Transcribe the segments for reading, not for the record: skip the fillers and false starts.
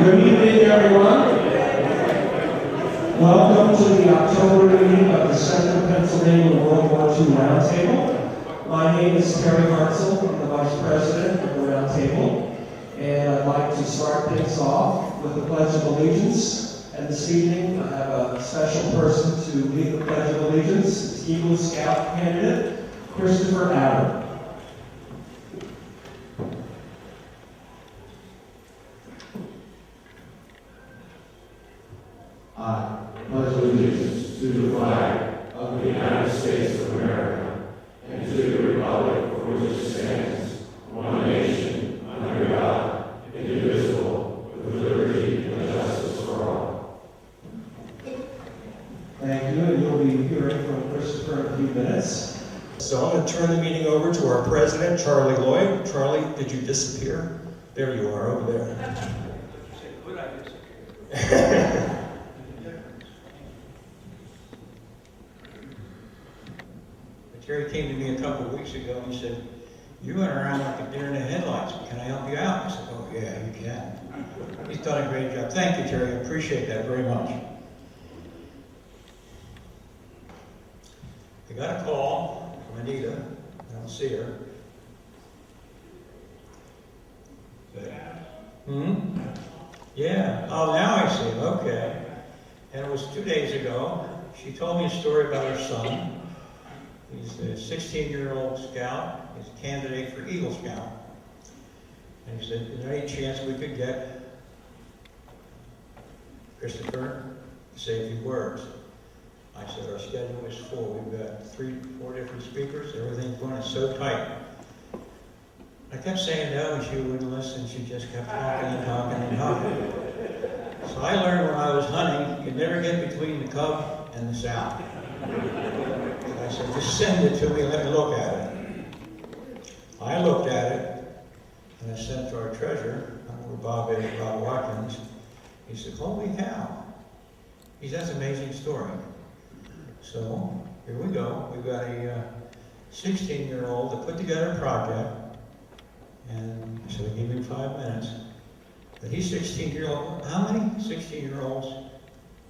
Good evening, everyone. Welcome to the October meeting of the Central Pennsylvania World War II Roundtable. My name is Terry Hartzell. I'm the Vice President of the Roundtable. And I'd like to start things off with the Pledge of Allegiance. And this evening, I have a special person to lead the Pledge of Allegiance. It's Eagle Scout candidate, Christopher Adam. I pledge allegiance to the flag of the United States of America and to the republic for which it stands, one nation, under God, indivisible, with liberty and justice for all. Thank you, and you'll be hearing from Christopher in a few minutes. So I'm going to turn the meeting over to our president, Charlie Lloyd. Charlie, did you disappear? There you are, over there. Could I disappear? Jerry came to me a couple of weeks ago and he said, "You went around like a deer in the headlights. Can I help you out?" I said, "Oh yeah, you can." He's done a great job. Thank you, Jerry. I appreciate that very much. I got a call from Anita. I don't see her. Yeah. Oh, now I see. Okay. And it was 2 days ago. She told me a story about her son. He's a 16-year-old scout. He's a candidate for Eagle Scout. And he said, "Is there any chance we could get Christopher to say a few words?" I said, "Our schedule is full. We've got 3-4 different speakers. Everything's going so tight." I kept saying no, and she wouldn't listen. She just kept talking and talking and talking. So I learned when I was hunting, you never get between the cub and the sow. I said, "Just send it to me and let me look at it." I looked at it, and I sent it to our treasurer, Bob Watkins. He said, "Holy cow." He said, "That's an amazing story." So here we go. We've got a 16-year-old that put together a project, and so we gave him 5 minutes. But he's 16-year-old. How many 16-year-olds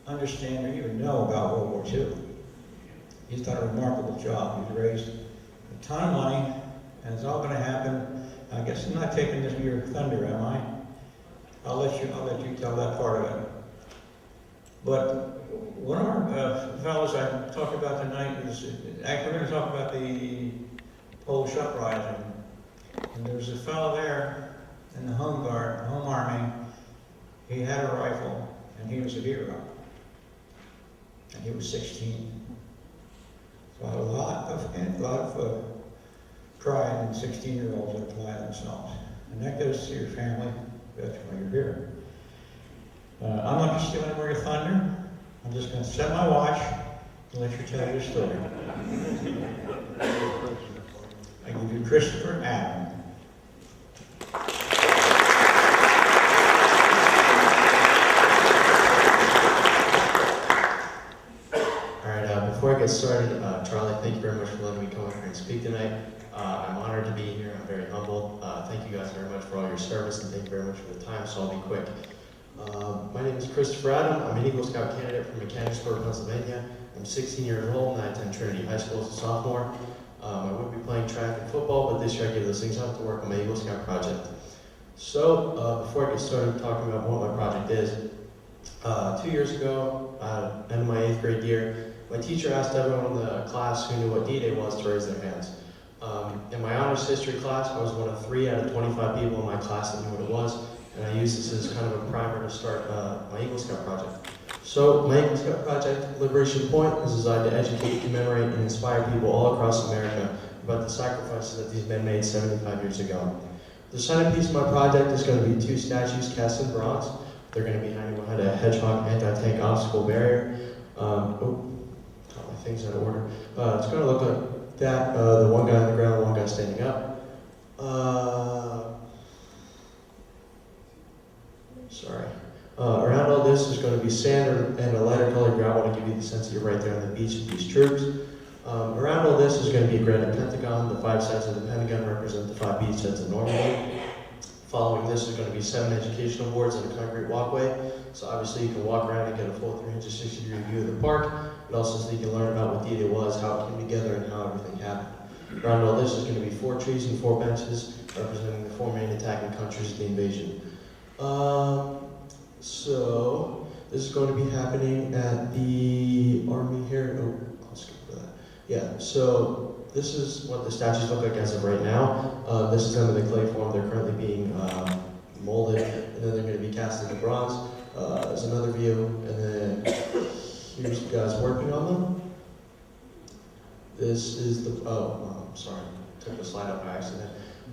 understand or even know about World War II? He's done a remarkable job. He's raised a ton of money, and it's all going to happen. I guess I'm not taking this your thunder, am I? I'll let you tell that part of it. But one of our fellows I talked about tonight is, actually we're going to talk about the Polish uprising. And there was a fellow there in the Home Army. He had a rifle, and he was a hero. And he was 16. So I had a lot of pride in 16-year-olds that apply themselves. And that goes to your family. That's why you're here. I'm not just stealing more of your thunder. I'm just going to set my watch and let you tell your story. I give you Christopher Adam. Before I get started, Charlie, thank you very much for letting me come up here and speak tonight. I'm honored to be here. I'm very humbled. Thank you guys very much for all your service, and thank you very much for the time, so I'll be quick. My name is Christopher Adam. I'm an Eagle Scout candidate from Mechanicsburg, Pennsylvania. I'm 16 years old, and I attend Trinity High School as a sophomore. I would be playing track and football, but this year I gave those things up to work on my Eagle Scout project. So, before I get started talking about what my project is, 2 years ago, end of my 8th grade year, my teacher asked everyone in the class who knew what D-Day was to raise their hands. In my honors history class, I was one of 3 out of 25 people in my class that knew what it was, and I used this as kind of a primer to start my Eagle Scout project. So my Eagle Scout project, Liberation Point, is designed to educate, commemorate, and inspire people all across America about the sacrifices that these men made 75 years ago. The centerpiece of my project is going to be 2 statues cast in bronze. They're going to be hanging behind a hedgehog anti-tank obstacle barrier. Things out of order. It's going to look like that. The one guy on the ground, one guy standing up. Around all this is going to be sand and a lighter colored gravel to give you the sense that you're right there on the beach with these troops. Around all this is going to be a granite pentagon. The 5 sides of the pentagon represent the 5 beachheads of Normandy. Following this is going to be 7 educational boards and a concrete walkway. So obviously you can walk around and get a full 360-degree view of the park, but also so you can learn about what D-Day was, how it came together, and how everything happened. Around all this is going to be 4 trees and 4 benches representing the 4 main attacking countries of the invasion. So this is going to be happening at the Army here. Oh, I'll skip over that. Yeah, so this is what the statues look like as of right now. This is them in the clay form. They're currently being molded, and then they're going to be cast into bronze. There's another view, and then here's the guys working on them. This is the, sorry, took the slide up by accident.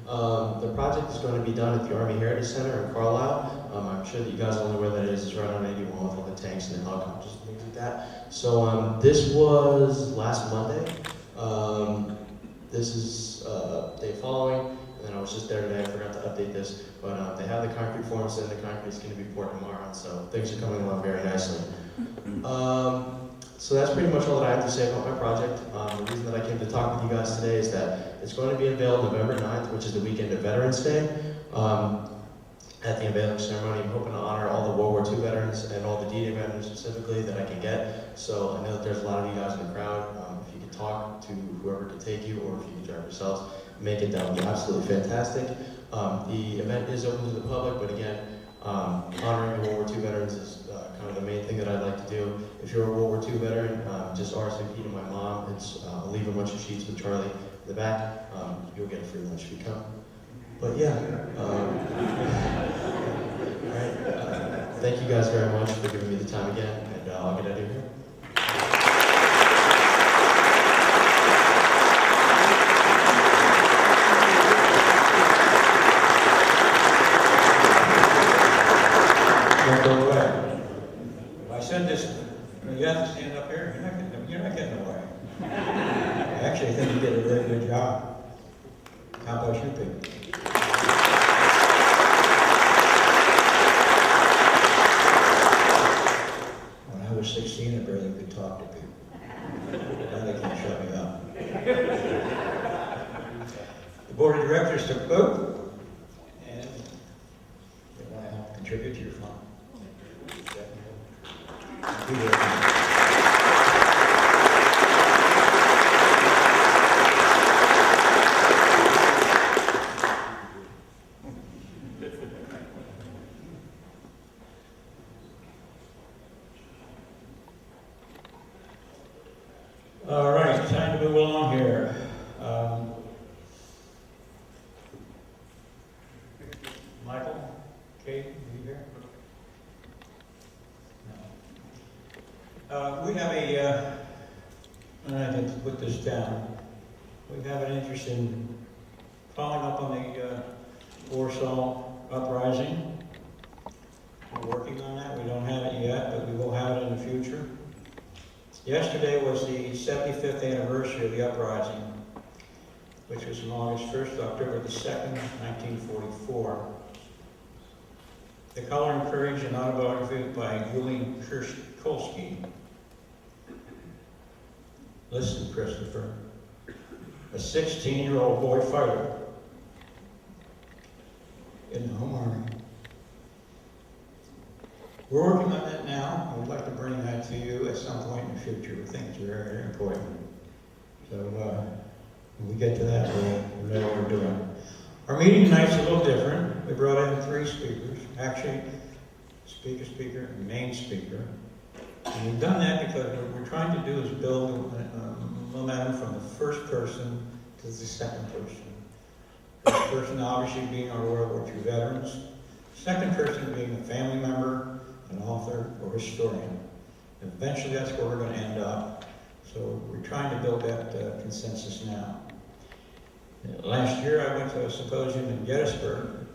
The project is going to be done at the Army Heritage Center in Carlisle. I'm sure that you guys all know where that is. It's right on 81 with all the tanks and the helicopters and things like that. So this was last Monday. This is day following, and then I was just there today. I forgot to update this, but they have the concrete forms, and the concrete is going to be poured tomorrow, so things are coming along very nicely. So that's pretty much all that I have to say about my project. The reason that I came to talk with you guys today is that it's going to be unveiled November 9th, which is the weekend of Veterans Day. At the unveiling ceremony, I'm hoping to honor all the World War II veterans and all the D-Day veterans specifically that I can get. So I know that there's a lot of you guys in the crowd. If you could talk to whoever could take you, or if you could drive yourselves, make it, that would be absolutely fantastic. The event is open to the public, but again, honoring the World War II veterans is kind of the main thing that I'd like to do. If you're a World War II veteran, just RSVP to my mom. I'll leave a bunch of sheets with Charlie in the back. You'll get a free lunch if you come. But yeah, all right. Thank you guys very much for giving me the time again, and I'll get out of here. Don't go away. If I said this, you have to stand up here. You're not getting away. I actually think you did a really good job. How about you, people? When I was 16, I barely could talk to people. Now they can't shut me up. The board of directors took a vote, and they want to help contribute to your fund. Thank you very much. All right, time to move along here. Michael, Kate, are you here? No. We have and I had to put this down. We have an interest in following up on the Warsaw uprising. We're working on that. We don't have it yet, but we will have it in the future. Yesterday was the 75th anniversary of the uprising, which was on August 1st to October the 2nd, 1944. The Color and Courage, an autobiography by Julian Kolsky. Listen, Christopher, a 16-year-old boy fighter in the Home Army. We're working on that now. I would like to bring that to you at some point in the future. We think it's very, very important. So when we get to that, we'll know what we're doing. Our meeting tonight's a little different. We brought in 3 speakers. Actually, speaker, and main speaker. And we've done that because what we're trying to do is build momentum from the first person to the second person. The first person obviously being our World War II veterans. Second person being a family member, an author, or historian. Eventually that's where we're going to end up. So we're trying to build that consensus now. Last year I went to a symposium in Gettysburg,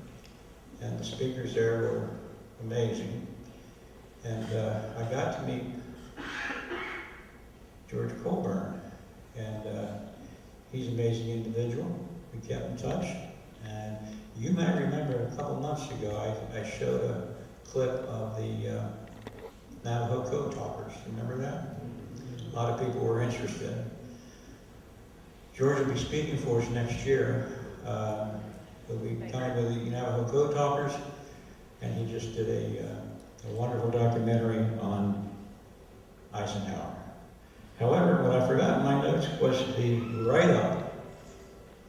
and the speakers there were amazing. And I got to meet George Colburn, and he's an amazing individual. We kept in touch, and you might remember a couple months ago I showed a clip of the Navajo Code Talkers. Remember that? A lot of people were interested. George will be speaking for us next year. He'll be coming with the Navajo Code Talkers, and he just did a wonderful documentary on Eisenhower. However, what I forgot in my notes was the write-up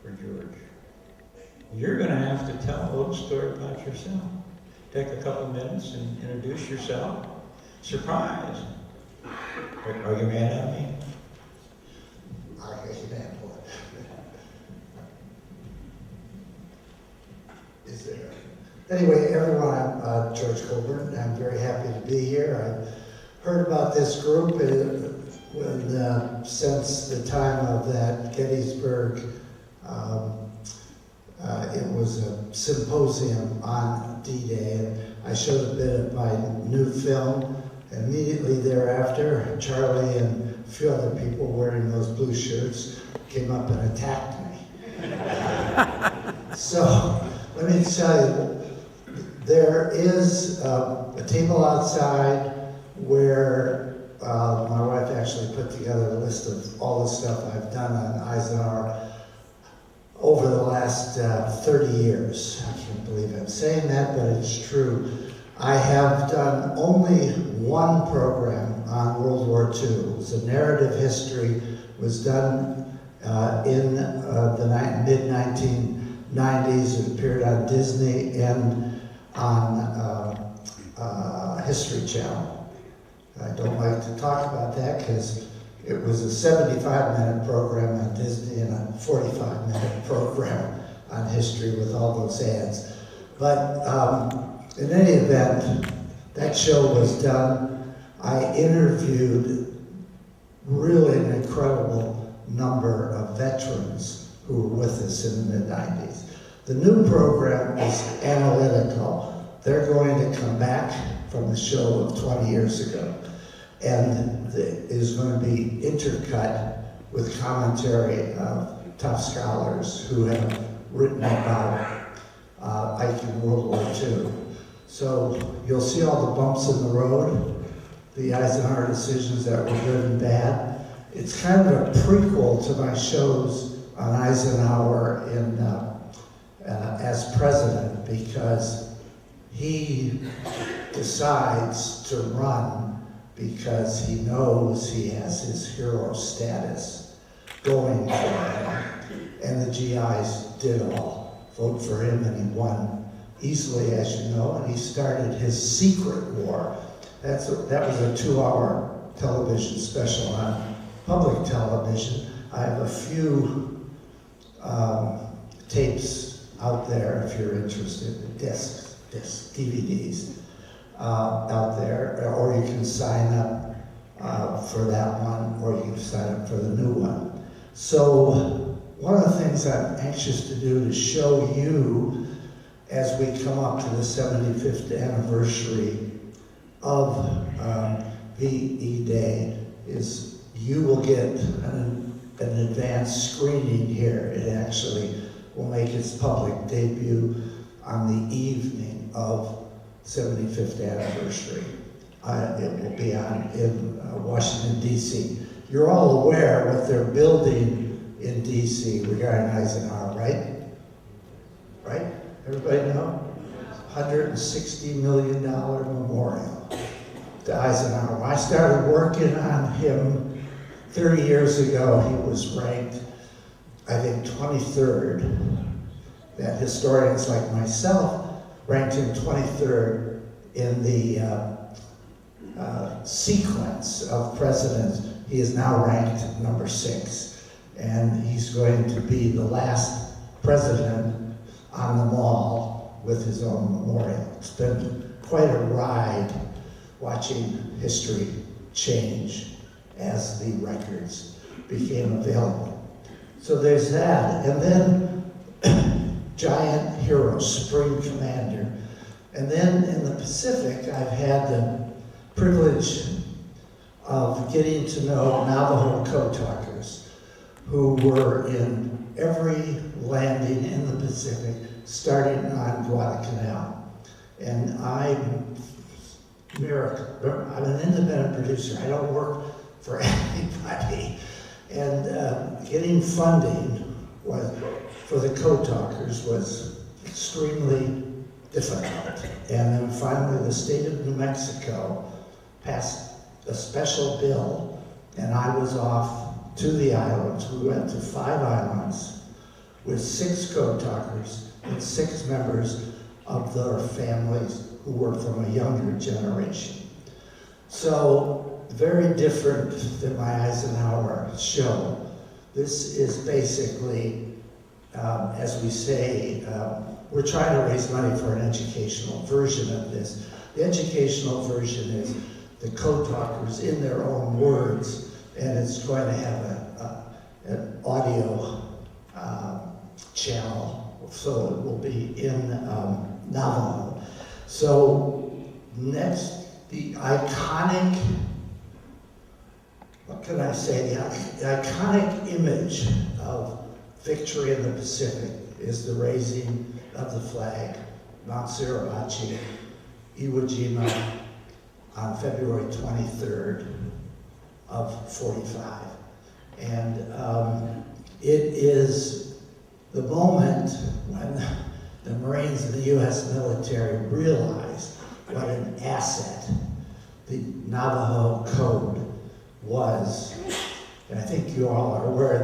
for George. You're going to have to tell a little story about yourself. Take a couple minutes and introduce yourself. Surprise! Are you mad at me? I guess you damn boy. Is there? Anyway, everyone, I'm George Colburn. I'm very happy to be here. I've heard about this group since the time of that Gettysburg. It was a symposium on D-Day, and I showed a bit of my new film. Immediately thereafter, Charlie and a few other people wearing those blue shirts came up and attacked me. So, let me tell you, there is a table outside where my wife actually put together a list of all the stuff I've done on Eisenhower over the last 30 years. I can't believe I'm saying that, but it's true. I have done only one program on World War II. It was a narrative history. It was done in the mid-1990s. It appeared on Disney and on History Channel. I don't like to talk about that because it was a 75-minute program on Disney and a 45-minute program on history with all those ads. But in any event, that show was done. I interviewed really an incredible number of veterans who were with us in the mid-90s. The new program is analytical. They're going to come back from the show of 20 years ago, and it is going to be intercut with commentary of tough scholars who have written about Ike in World War II. So you'll see all the bumps in the road, the Eisenhower decisions that were good and bad. It's kind of a prequel to my shows on Eisenhower as president, because he decides to run because he knows he has his hero status going for him. And the GIs did all vote for him, and he won easily, as you know, and he started his secret war. That was a 2-hour television special on public television. I have a few tapes out there if you're interested, discs, DVDs out there, or you can sign up for that one, or you can sign up for the new one. So one of the things I'm anxious to do to show you as we come up to the 75th anniversary of VE Day is you will get an advanced screening here. It actually will make its public debut on the evening of 75th anniversary. It will be on in Washington, D.C. You're all aware what they're building in D.C. regarding Eisenhower, right? Right? Everybody know? $160 million memorial to Eisenhower. When I started working on him 30 years ago, he was ranked, I think, 23rd. That historians like myself ranked him 23rd in the sequence of presidents. He is now ranked number 6, and he's going to be the last president on the mall with his own memorial. It's been quite a ride watching history change as the records became available. So there's that, and then Giant Hero, Supreme Commander. And then in the Pacific, I've had the privilege of getting to know Navajo Code Talkers, who were in every landing in the Pacific, starting on Guadalcanal. And I'm an independent producer. I don't work for anybody. And getting funding for the Code Talkers was extremely difficult. And then finally, the state of New Mexico passed a special bill, and I was off to the islands. We went to 5 islands with 6 code talkers and 6 members of their families who were from a younger generation. So, very different than my Eisenhower show. This is basically, as we say, we're trying to raise money for an educational version of this. The educational version is the code talkers in their own words, and it's going to have an audio channel, so it will be in Navajo. So next, the iconic, what can I say, the iconic image of victory in the Pacific is the raising of the flag, Mount Suribachi, Iwo Jima, on February 23rd of 45. And it is the moment when the Marines and the U.S. military realized what an asset the Navajo code was. And I think you all are aware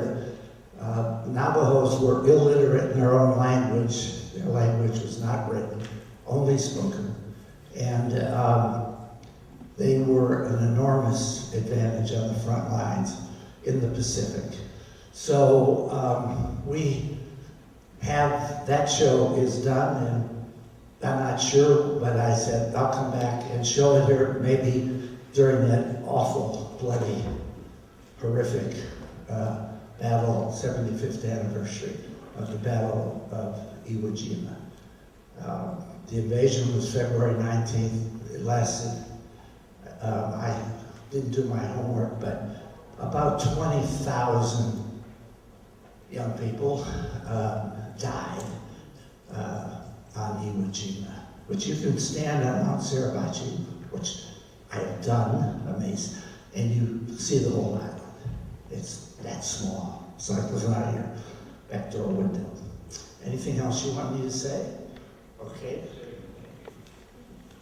that Navajos were illiterate in their own language. Their language was not written, only spoken. And they were an enormous advantage on the front lines in the Pacific. So we have, that show is done, and I'm not sure, but I said I'll come back and show it here maybe during that awful, bloody, horrific battle, 75th anniversary of the Battle of Iwo Jima. The invasion was February 19th. It lasted, I didn't do my homework, but about 20,000 young people died on Iwo Jima, which you can stand on Mount Suribachi, which I have done, amazing, and you see the whole island. It's that small. It's like looking out of your back door window. Anything else you want me to say? Okay.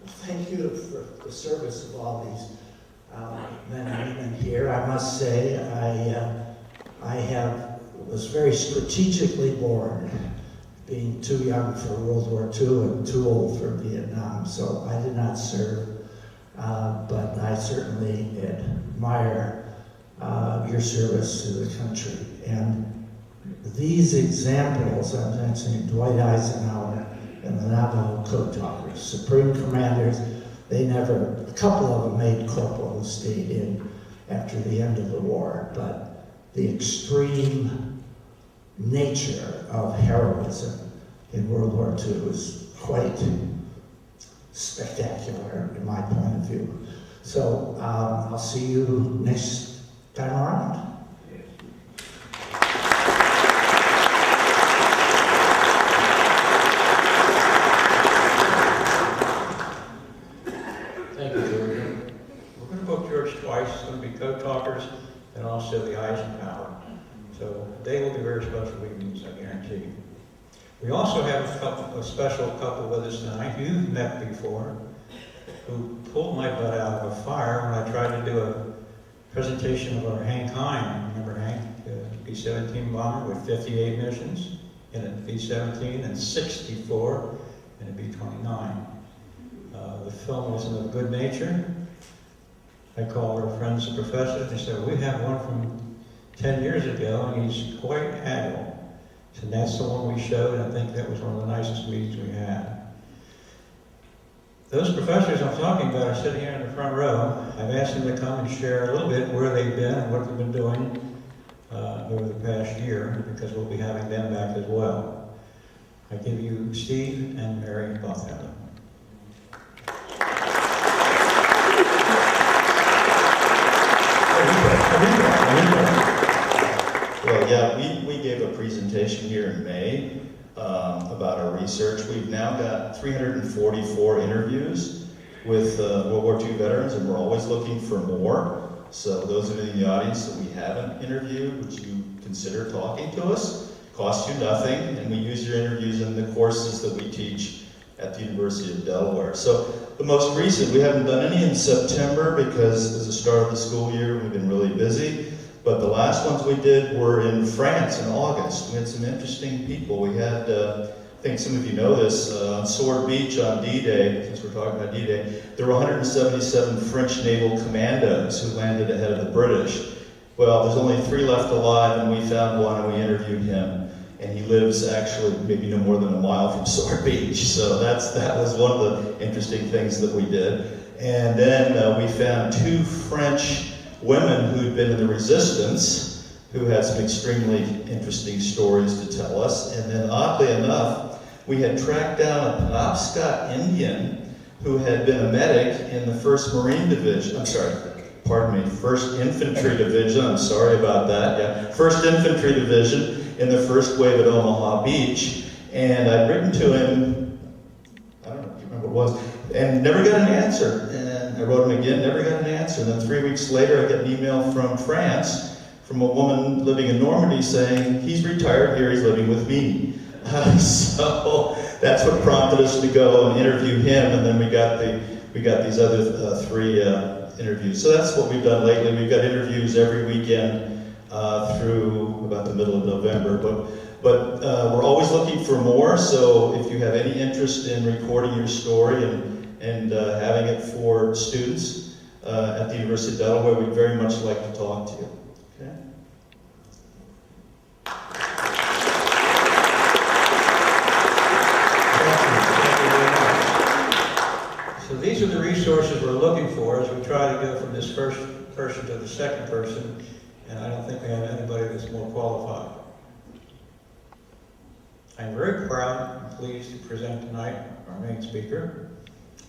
Well, thank you for the service of all these men and women here. I must say, I was very strategically born, being too young for World War II and too old for Vietnam, so I did not serve, but I certainly admire your service to the country. And these examples, I'm mentioning Dwight Eisenhower and the Navajo Code Talkers, Supreme Commanders, a couple of them made corporal who stayed in after the end of the war, but the extreme nature of heroism in World War II was quite spectacular in my point of view. So I'll see you next time around. Thank you, George. We're going to book George twice. It's going to be Code Talkers and also the Eisenhower. So they will be very special evenings, I guarantee you. We also have a special couple with us tonight you've met before, who pulled my butt out of a fire when I tried to do a presentation of our Hank Hine. Remember Hank, B-17 bomber with 58 missions in a B-17 and 64 in a B-29. The film was in of good nature. I called our friends and professors and they said, we have one from 10 years ago and he's quite agile. And that's the one we showed, and I think that was one of the nicest meetings we had. Those professors I'm talking about are sitting here in the front row. I've asked them to come and share a little bit where they've been and what they've been doing over the past year, because we'll be having them back as well. I give you Steve and Mary Bothelder. Well, yeah, we gave a presentation here in May about our research. We've now got 344 interviews with World War II veterans, and we're always looking for more. So those of you in the audience that we haven't interviewed, would you consider talking to us? costs you nothing, and we use your interviews in the courses that we teach at the University of Delaware. So the most recent, we haven't done any in September because it's the start of the school year, we've been really busy. But the last ones we did were in France in August. We had some interesting people. We had, I think some of you know this, on Sword Beach on D-Day, since we're talking about D-Day, there were 177 French naval commandos who landed ahead of the British. Well, there's only 3 left alive, and we found one and we interviewed him. And he lives actually maybe no more than a mile from Sword Beach. So that was one of the interesting things that we did. And then we found 2 French women who'd been in the resistance who had some extremely interesting stories to tell us. And then oddly enough, we had tracked down a Penobscot Indian who had been a medic in the 1st Marine Division. I'm sorry, pardon me, 1st Infantry Division. I'm sorry about that. Yeah, 1st Infantry Division in the 1st wave at Omaha Beach. And I'd written to him, I don't know, I can't remember what it was, and never got an answer. And I wrote him again, never got an answer. And then 3 weeks later, I get an email from France, from a woman living in Normandy saying, he's retired here, he's living with me. So that's what prompted us to go and interview him, and then we got these other 3 interviews. So that's what we've done lately. We've got interviews every weekend through about the middle of November, but we're always looking for more. So if you have any interest in recording your story and having it for students at the University of Delaware, we'd very much like to talk to you. Okay? Thank you very much. So these are the resources we're looking for as we try to go from this first person to the second person, and I don't think we have anybody that's more qualified. I'm very proud and pleased to present tonight our main speaker,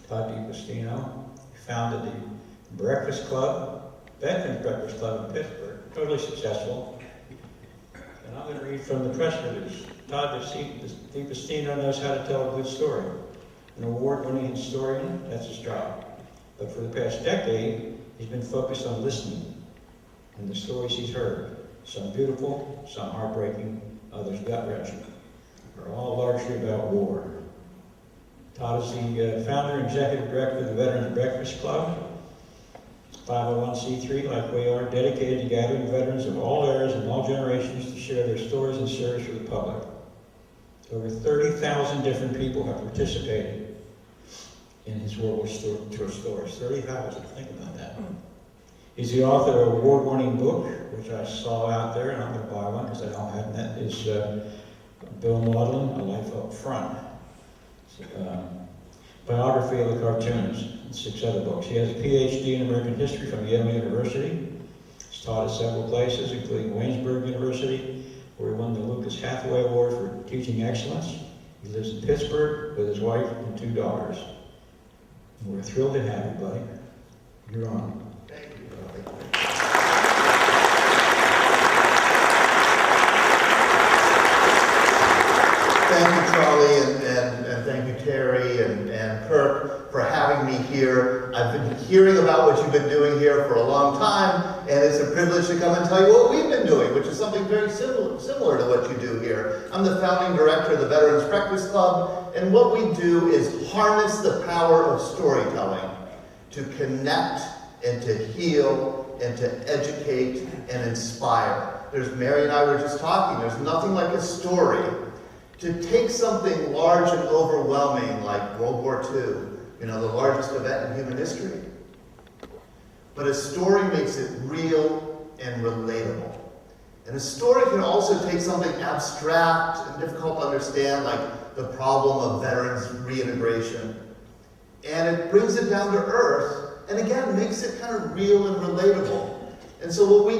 Todd DePastino. He founded the Breakfast Club, Veterans Breakfast Club in Pittsburgh, totally successful. And I'm going to read from the press release. Todd DePastino knows how to tell a good story. An award-winning historian, that's his job. But for the past decade, he's been focused on listening and the stories he's heard. Some beautiful, some heartbreaking, others gut-wrenching. Are all largely about war. Todd is the founder and executive director of the Veterans Breakfast Club. It's 501c3, like we are, dedicated to gathering veterans of all eras and all generations to share their stories and service with the public. Over 30,000 different people have participated in his World War II stories. 30,000, think about that. He's the author of an award-winning book, which I saw out there, and I'm going to buy one because I don't have it. That is Bill Maudlin, A Life Up Front. Biography of the cartoonist, and 6 other books. He has a PhD in American history from Yale University. He's taught at several places, including Waynesburg University, where he won the Lucas Hathaway Award for Teaching Excellence. He lives in Pittsburgh with his wife and 2 daughters. We're thrilled to have you, buddy. You're on. Thank you. Thank you, Charlie, and thank you, Terry and Kirk, for having me here. I've been hearing about what you've been doing here for a long time, and it's a privilege to come and tell you what we've been doing, which is something very similar to what you do here. I'm the founding director of the Veterans Breakfast Club, and what we do is harness the power of storytelling to connect and to heal and to educate and inspire. Mary and I were just talking, there's nothing like a story. To take something large and overwhelming like World War II, the largest event in human history, but a story makes it real and relatable. And a story can also take something abstract and difficult to understand, like the problem of veterans reintegration, and it brings it down to earth, and again, makes it kind of real and relatable. And so what we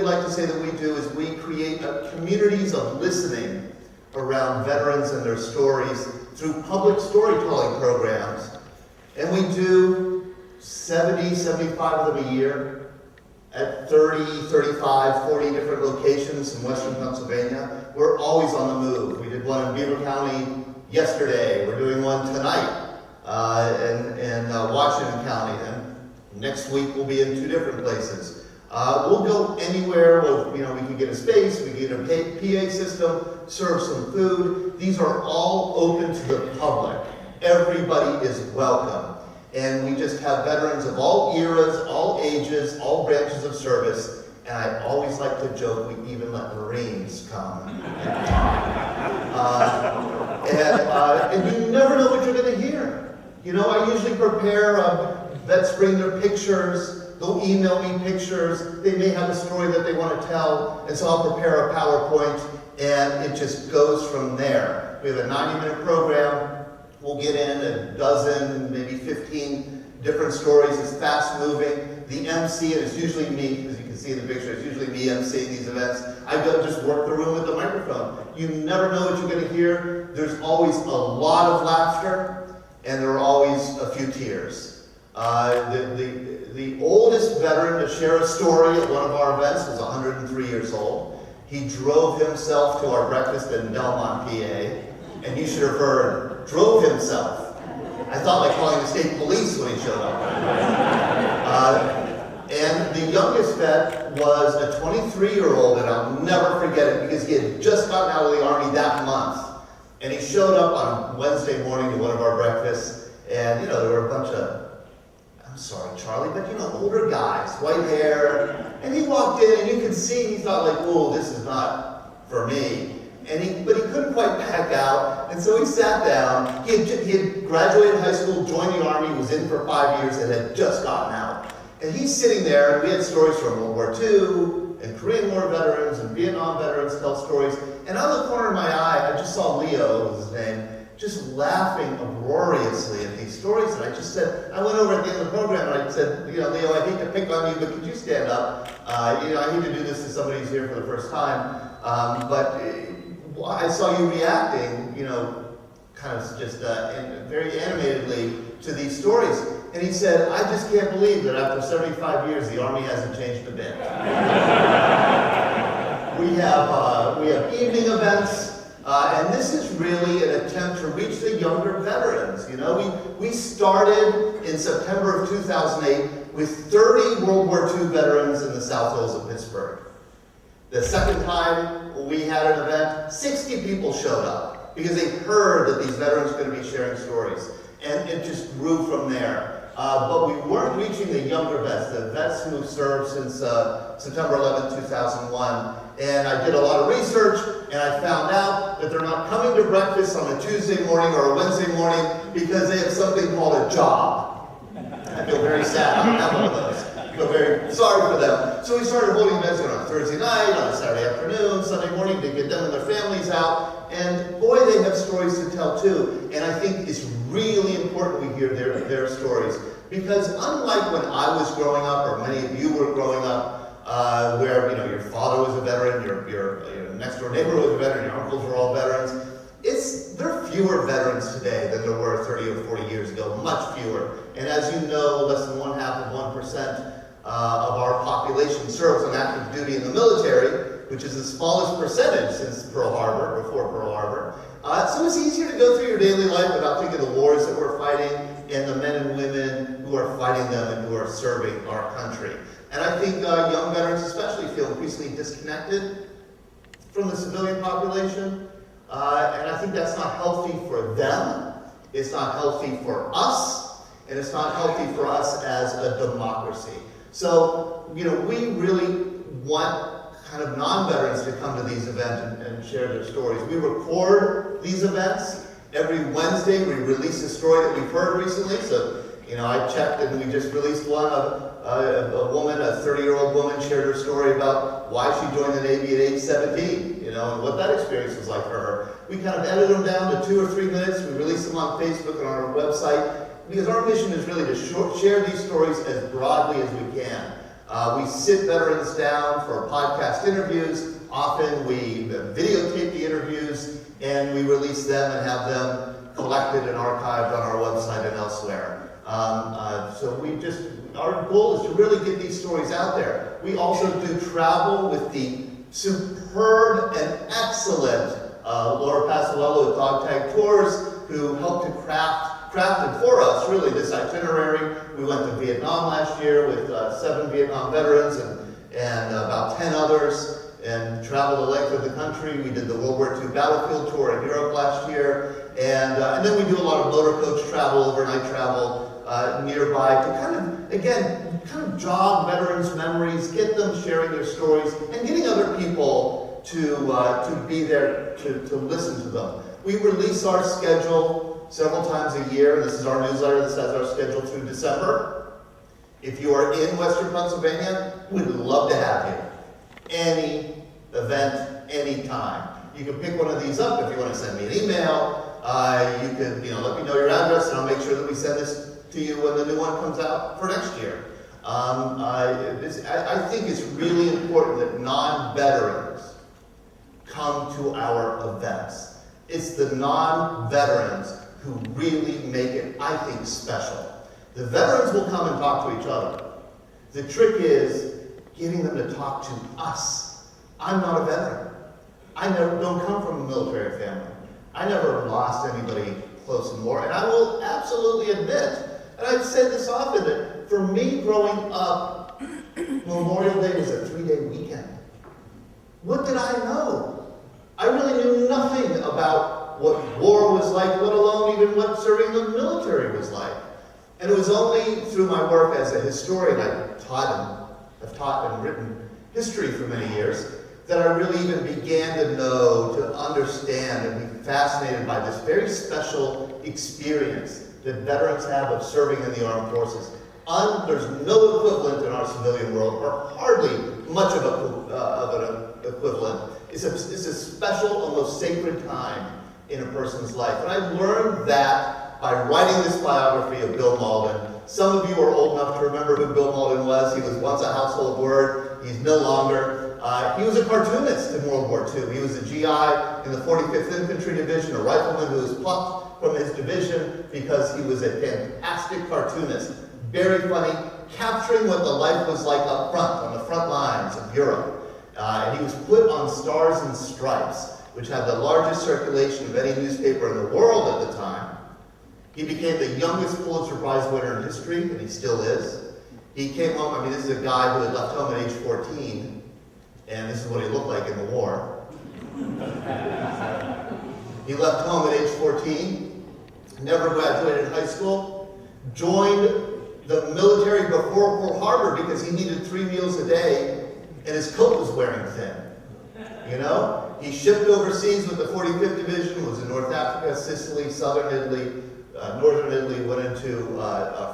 like to say that we do is we create communities of listening around veterans and their stories through public storytelling programs. And we do 70, 75 of them a year at 30, 35, 40 different locations in Western Pennsylvania. We're always on the move. We did one in Beaver County yesterday. We're doing one tonight in Washington County. And next week we'll be in 2 different places. We'll go anywhere. We can get a space, we can get a PA system, serve some food. These are all open to the public. Everybody is welcome. And we just have veterans of all eras, all ages, all branches of service. And I always like to joke, we even let Marines come and talk. And you never know what you're going to hear. I usually prepare, vets bring their pictures. They'll email me pictures. They may have a story that they want to tell, and so I'll prepare a PowerPoint, and it just goes from there. We have a 90-minute program. We'll get in a dozen, maybe 15 different stories. It's fast-moving. The MC, and it's usually me, as you can see in the picture, it's usually me emceeing these events. I go just work the room with the microphone. You never know what you're going to hear. There's always a lot of laughter, and there are always a few tears. The oldest veteran to share a story at one of our events was 103 years old. He drove himself to our breakfast in Belmont, PA, and you should have heard, drove himself. I thought like calling the state police when he showed up. And the youngest vet was a 23-year-old, and I'll never forget it because he had just gotten out of the Army that month. And he showed up on Wednesday morning to one of our breakfasts, and there were a bunch of, I'm sorry, Charlie, but older guys, white hair, and he walked in, and you could see he thought like, oh, this is not for me. But he couldn't quite back out, and so he sat down. He had graduated high school, joined the Army, was in for 5 years, and had just gotten out. And he's sitting there, and we had stories from World War II, and Korean War veterans, and Vietnam veterans tell stories. And out of the corner of my eye, I just saw Leo, was his name, just laughing uproariously at these stories. And I just said, I went over at the end of the program and I said, Leo, I hate to pick on you, but could you stand up? I hate to do this to somebody who's here for the first time. But I saw you reacting, kind of just very animatedly to these stories. And he said, I just can't believe that after 75 years, the Army hasn't changed a bit. We have evening events. And this is really an attempt to reach the younger veterans. We started in September of 2008 with 30 World War II veterans in the South Hills of Pittsburgh. The second time we had an event, 60 people showed up because they heard that these veterans were going to be sharing stories. And it just grew from there. But we weren't reaching the younger vets, the vets who served since September 11, 2001. And I did a lot of research, and I found out that they're not coming to breakfast on a Tuesday morning or a Wednesday morning because they have something called a job. I feel very sad. I don't have one of those. I feel very sorry for them. So we started holding events on a Thursday night, on a Saturday afternoon, Sunday morning to get them and their families out. And boy, they have stories to tell too. And I think it's really important we hear their stories. Because unlike when I was growing up, or many of you were growing up, where your father was a veteran, your next door neighbor was a veteran, your uncles were all veterans. There are fewer veterans today than there were 30 or 40 years ago, much fewer. And as you know, less than 1/2% of our population serves on active duty in the military, which is the smallest percentage since Pearl Harbor, before Pearl Harbor. So it's easier to go through your daily life without thinking of the wars that we're fighting and the men and women who are fighting them and who are serving our country. And I think young veterans especially feel increasingly disconnected from the civilian population. And I think that's not healthy for them. It's not healthy for us. And it's not healthy for us as a democracy. So, we really want kind of non-veterans to come to these events and share their stories. We record these events. Every Wednesday we release a story that we've heard recently. So, I checked and we just released one of a woman, a 30-year-old woman, shared her story about why she joined the Navy at age 17, and what that experience was like for her. We kind of edit them down to 2 or 3 minutes. We release them on Facebook and on our website because our mission is really to share these stories as broadly as we can. We sit veterans down for podcast interviews. Often we videotape the interviews and we release them and have them collected and archived on our website and elsewhere. So our goal is to really get these stories out there. We also do travel with the superb and excellent Laura Pasolello at Dog Tag Tours, who helped to crafted for us really this itinerary. We went to Vietnam last year with 7 Vietnam veterans and about 10 others, and traveled the length of the country. We did the World War II battlefield tour in Europe last year, and then we do a lot of motor coach travel, overnight travel nearby to kind of, again, kind of jog veterans' memories, get them sharing their stories, and getting other people to be there to listen to them. We release our schedule several times a year. This is our newsletter. This has our schedule through December. If you are in Western Pennsylvania, we'd love to have you. Any event, any time. You can pick one of these up if you want to send me an email. You can, let me know your address, and I'll make sure that we send this to you when the new one comes out for next year. I think it's really important that non-veterans come to our events. It's the non-veterans who really make it, I think, special. The veterans will come and talk to each other. The trick is getting them to talk to us. I'm not a veteran. I don't come from a military family. I never lost anybody close in war, and I will absolutely admit, and I've said this often, that for me growing up, Memorial Day was a 3-day weekend. What did I know? I really knew nothing about what war was like, let alone even what serving the military was like. And it was only through my work as a historian, I've taught and written history for many years, that I really even began to know, to understand, and be fascinated by this very special experience that veterans have of serving in the armed forces. There's no equivalent in our civilian world, or hardly much of an equivalent. It's a special, almost sacred time in a person's life. And I learned that by writing this biography of Bill Mauldin. Some of you are old enough to remember who Bill Mauldin was. He was once a household word. He's no longer. He was a cartoonist in World War II. He was a GI in the 45th Infantry Division, a rifleman who was plucked from his division because he was a fantastic cartoonist. Very funny, capturing what the life was like up front, on the front lines of Europe. And he was put on Stars and Stripes, which had the largest circulation of any newspaper in the world at the time. He became the youngest Pulitzer Prize winner in history, and he still is. He came home, this is a guy who had left home at age 14, and this is what he looked like in the war. He left home at age 14, never graduated high school, joined the military before Pearl Harbor because he needed 3 meals a day, and his coat was wearing thin. He shipped overseas with the 45th Division, was in North Africa, Sicily, southern Italy, northern Italy, went into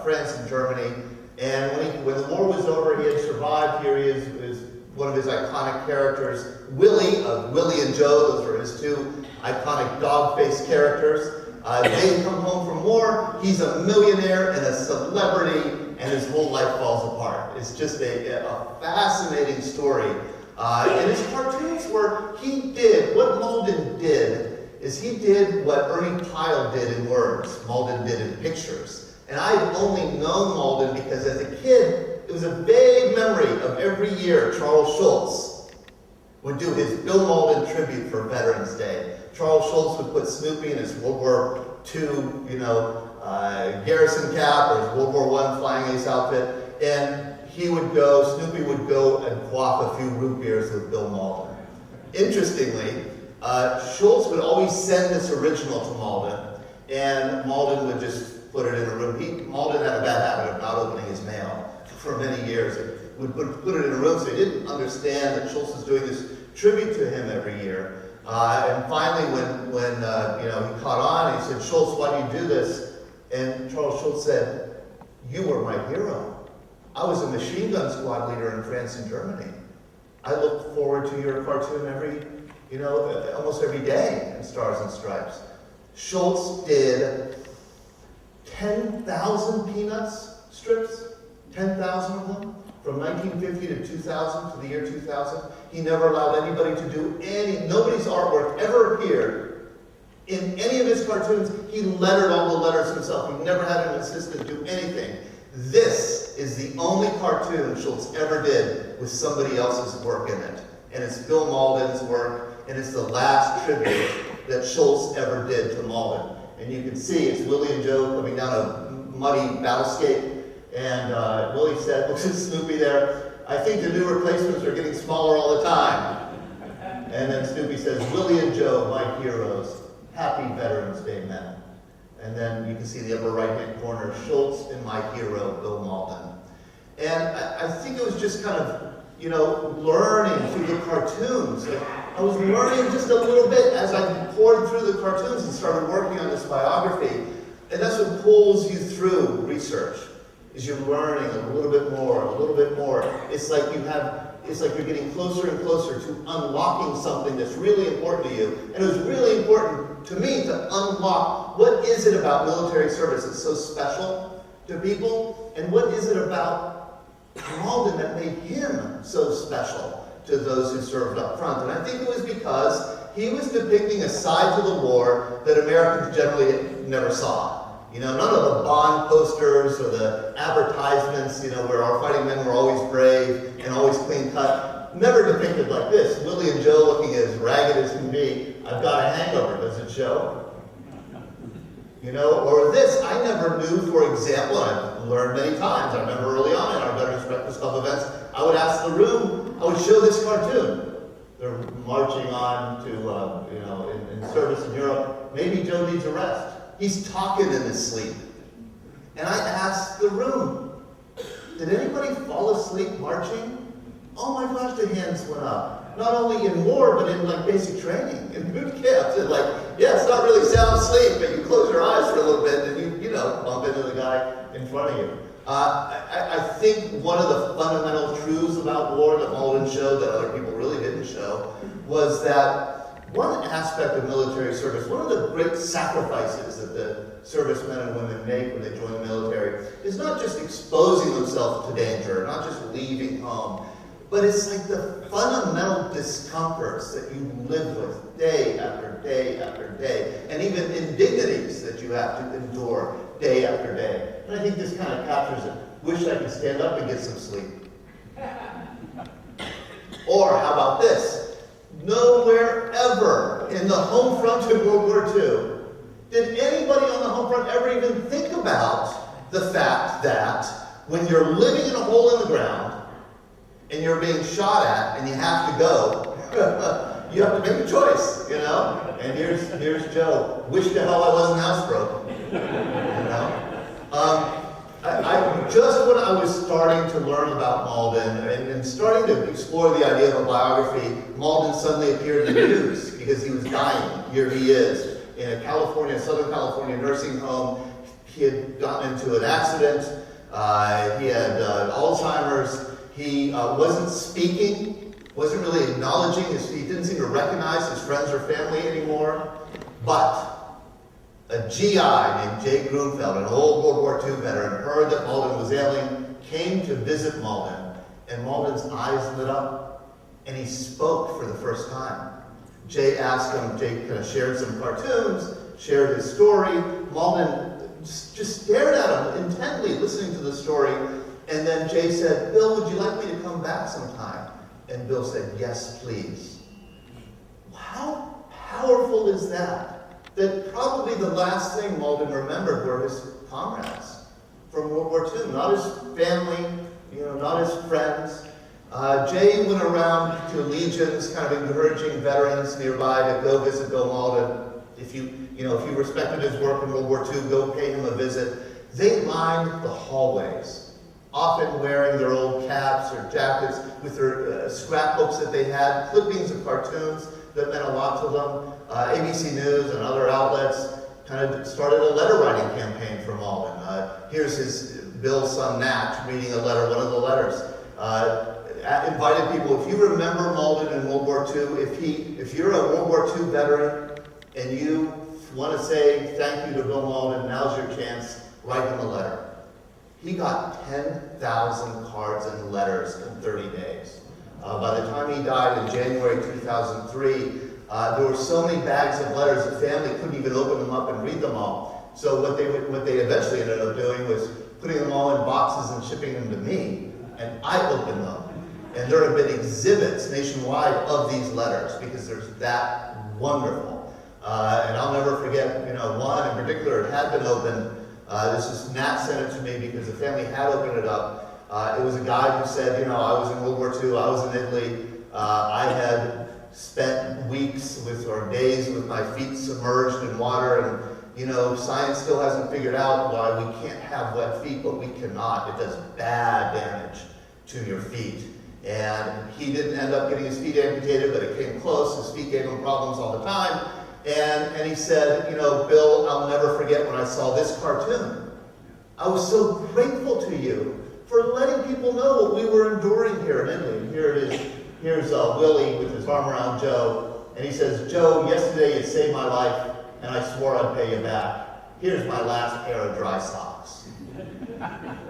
France and Germany. And when the war was over, he had survived. Here he is one of his iconic characters, Willie, of Willie and Joe. Those were his 2 iconic dog-faced characters. They come home from war. He's a millionaire and a celebrity, and his whole life falls apart. It's just a fascinating story. And his cartoons were, what Mauldin did is he did what Ernie Pyle did in words, Mauldin did in pictures. And I've only known Mauldin because as a kid, it was a vague memory of every year Charles Schulz would do his Bill Mauldin tribute for Veterans Day. Charles Schulz would put Snoopy in his World War II, garrison cap or his World War I flying ace outfit, and Snoopy would go and quaff a few root beers with Bill Mauldin. Interestingly, Schulz would always send this original to Mauldin, and Mauldin would just put it in a room. Mauldin had a bad habit of not opening his mail for many years. Would put it in a room, so he didn't understand that Schulz was doing this tribute to him every year. And finally, when he caught on, he said, "Schulz, why do you do this?" And Charles Schulz said, "You were my hero. I was a machine gun squad leader in France and Germany. I look forward to your cartoon almost every day in Stars and Stripes." Schulz did 10,000 Peanuts strips, 10,000 of them, from 1950 to 2000, to the year 2000. He never allowed anybody to do nobody's artwork ever appeared in any of his cartoons. He lettered all the letters himself. He never had an assistant do anything. This is the only cartoon Schulz ever did with somebody else's work in it. And it's Bill Mauldin's work, and it's the last tribute that Schulz ever did to Mauldin. And you can see it's Willie and Joe coming down a muddy battlescape, and Willie said, looks at Snoopy there, I think the new replacements are getting smaller all the time. And then Snoopy says, Willie and Joe, my heroes, happy Veterans Day, men. And then you can see the upper right-hand corner, Schultz and my hero, Bill Malden. And I think it was just kind of, you know, learning through the cartoons. I was learning just a little bit as I poured through the cartoons and started working on this biography. And that's what pulls you through research, is you're learning a little bit more, a little bit more. It's like you're getting closer and closer to unlocking something that's really important to you. And it was really important to me to unlock what is it about military service that's so special to people, and what is it about Malden that made him so special to those who served up front. And I think it was because he was depicting a side to the war that Americans generally never saw. You know, none of the Bond posters or the advertisements, you know, where our fighting men were always brave and always clean cut, never depicted like this. Willie and Joe looking as ragged as can be. I've got a hangover, does it show? You know, or this, I never knew, for example, and I've learned many times, I remember early on in our Veterans Breakfast Club events, I would ask the room, I would show this cartoon. They're marching on to, you know, in service in Europe. Maybe Joe needs a rest. He's talking in his sleep. And I asked the room, did anybody fall asleep marching? Oh my gosh, the hands went up. Not only in war, but in like basic training, in boot camps. And like, yeah, it's not really sound sleep, but you close your eyes for a little bit and you know, bump into the guy in front of you. I think one of the fundamental truths about war that Malden showed that other people really didn't show was that one aspect of military service, one of the great sacrifices that the servicemen and women make when they join the military is not just exposing themselves to danger, not just leaving home, but it's like the fundamental discomforts that you live with day after day after day, and even indignities that you have to endure day after day. And I think this kind of captures it. Wish I could stand up and get some sleep. Or how about this? Nowhere ever in the home front of World War II did anybody on the home front ever even think about the fact that when you're living in a hole in the ground and you're being shot at and you have to go, you have to make a choice, you know? And here's Joe. Wish to hell I wasn't housebroken, you know? Just when I was starting to learn about Malden and starting to explore the idea of a biography, Malden suddenly appeared in the news because he was dying. Here he is in a Southern California nursing home. He had gotten into an accident. He had Alzheimer's. He wasn't speaking, wasn't really acknowledging, he didn't seem to recognize his friends or family anymore. But a GI named Jay Grunfeld, an old World War II veteran, heard that Malden was ailing, came to visit Malden, and Malden's eyes lit up, and he spoke for the first time. Jay asked him, Jay kind of shared some cartoons, shared his story. Malden just stared at him intently, listening to the story. And then Jay said, Bill, would you like me to come back sometime? And Bill said, yes, please. How powerful is that? That probably the last thing Malden remembered were his comrades from World War II, not his family, you know, not his friends. Jay went around to legions, kind of encouraging veterans nearby to go visit Bill Malden. If you respected his work in World War II, go pay him a visit. They lined the hallways, often wearing their old caps or jackets with their scrapbooks that they had, clippings of cartoons that meant a lot to them. ABC News and other outlets kind of started a letter writing campaign for Malden. Here's Bill's son Nat reading a letter, one of the letters. Invited people, if you remember Malden in World War II, if you're a World War II veteran and you want to say thank you to Bill Malden, now's your chance, write him a letter. He got 10,000 cards and letters in 30 days. By the time he died in January 2003, there were so many bags of letters, the family couldn't even open them up and read them all. So what they eventually ended up doing was putting them all in boxes and shipping them to me, and I opened them. And there have been exhibits nationwide of these letters because they're that wonderful. And I'll never forget, one in particular, it had been opened. Nat sent it to me because the family had opened it up. It was a guy who said, I was in World War II, I was in Italy, I had spent weeks or days with my feet submerged in water, and science still hasn't figured out why we can't have wet feet, but we cannot. It does bad damage to your feet. And he didn't end up getting his feet amputated, but it came close. His feet gave him problems all the time. And he said, Bill, I'll never forget when I saw this cartoon. I was so grateful to you for letting people know what we were enduring here in Italy. And here it is. Here's Willie with his arm around Joe. And he says, Joe, yesterday you saved my life, and I swore I'd pay you back. Here's my last pair of dry socks.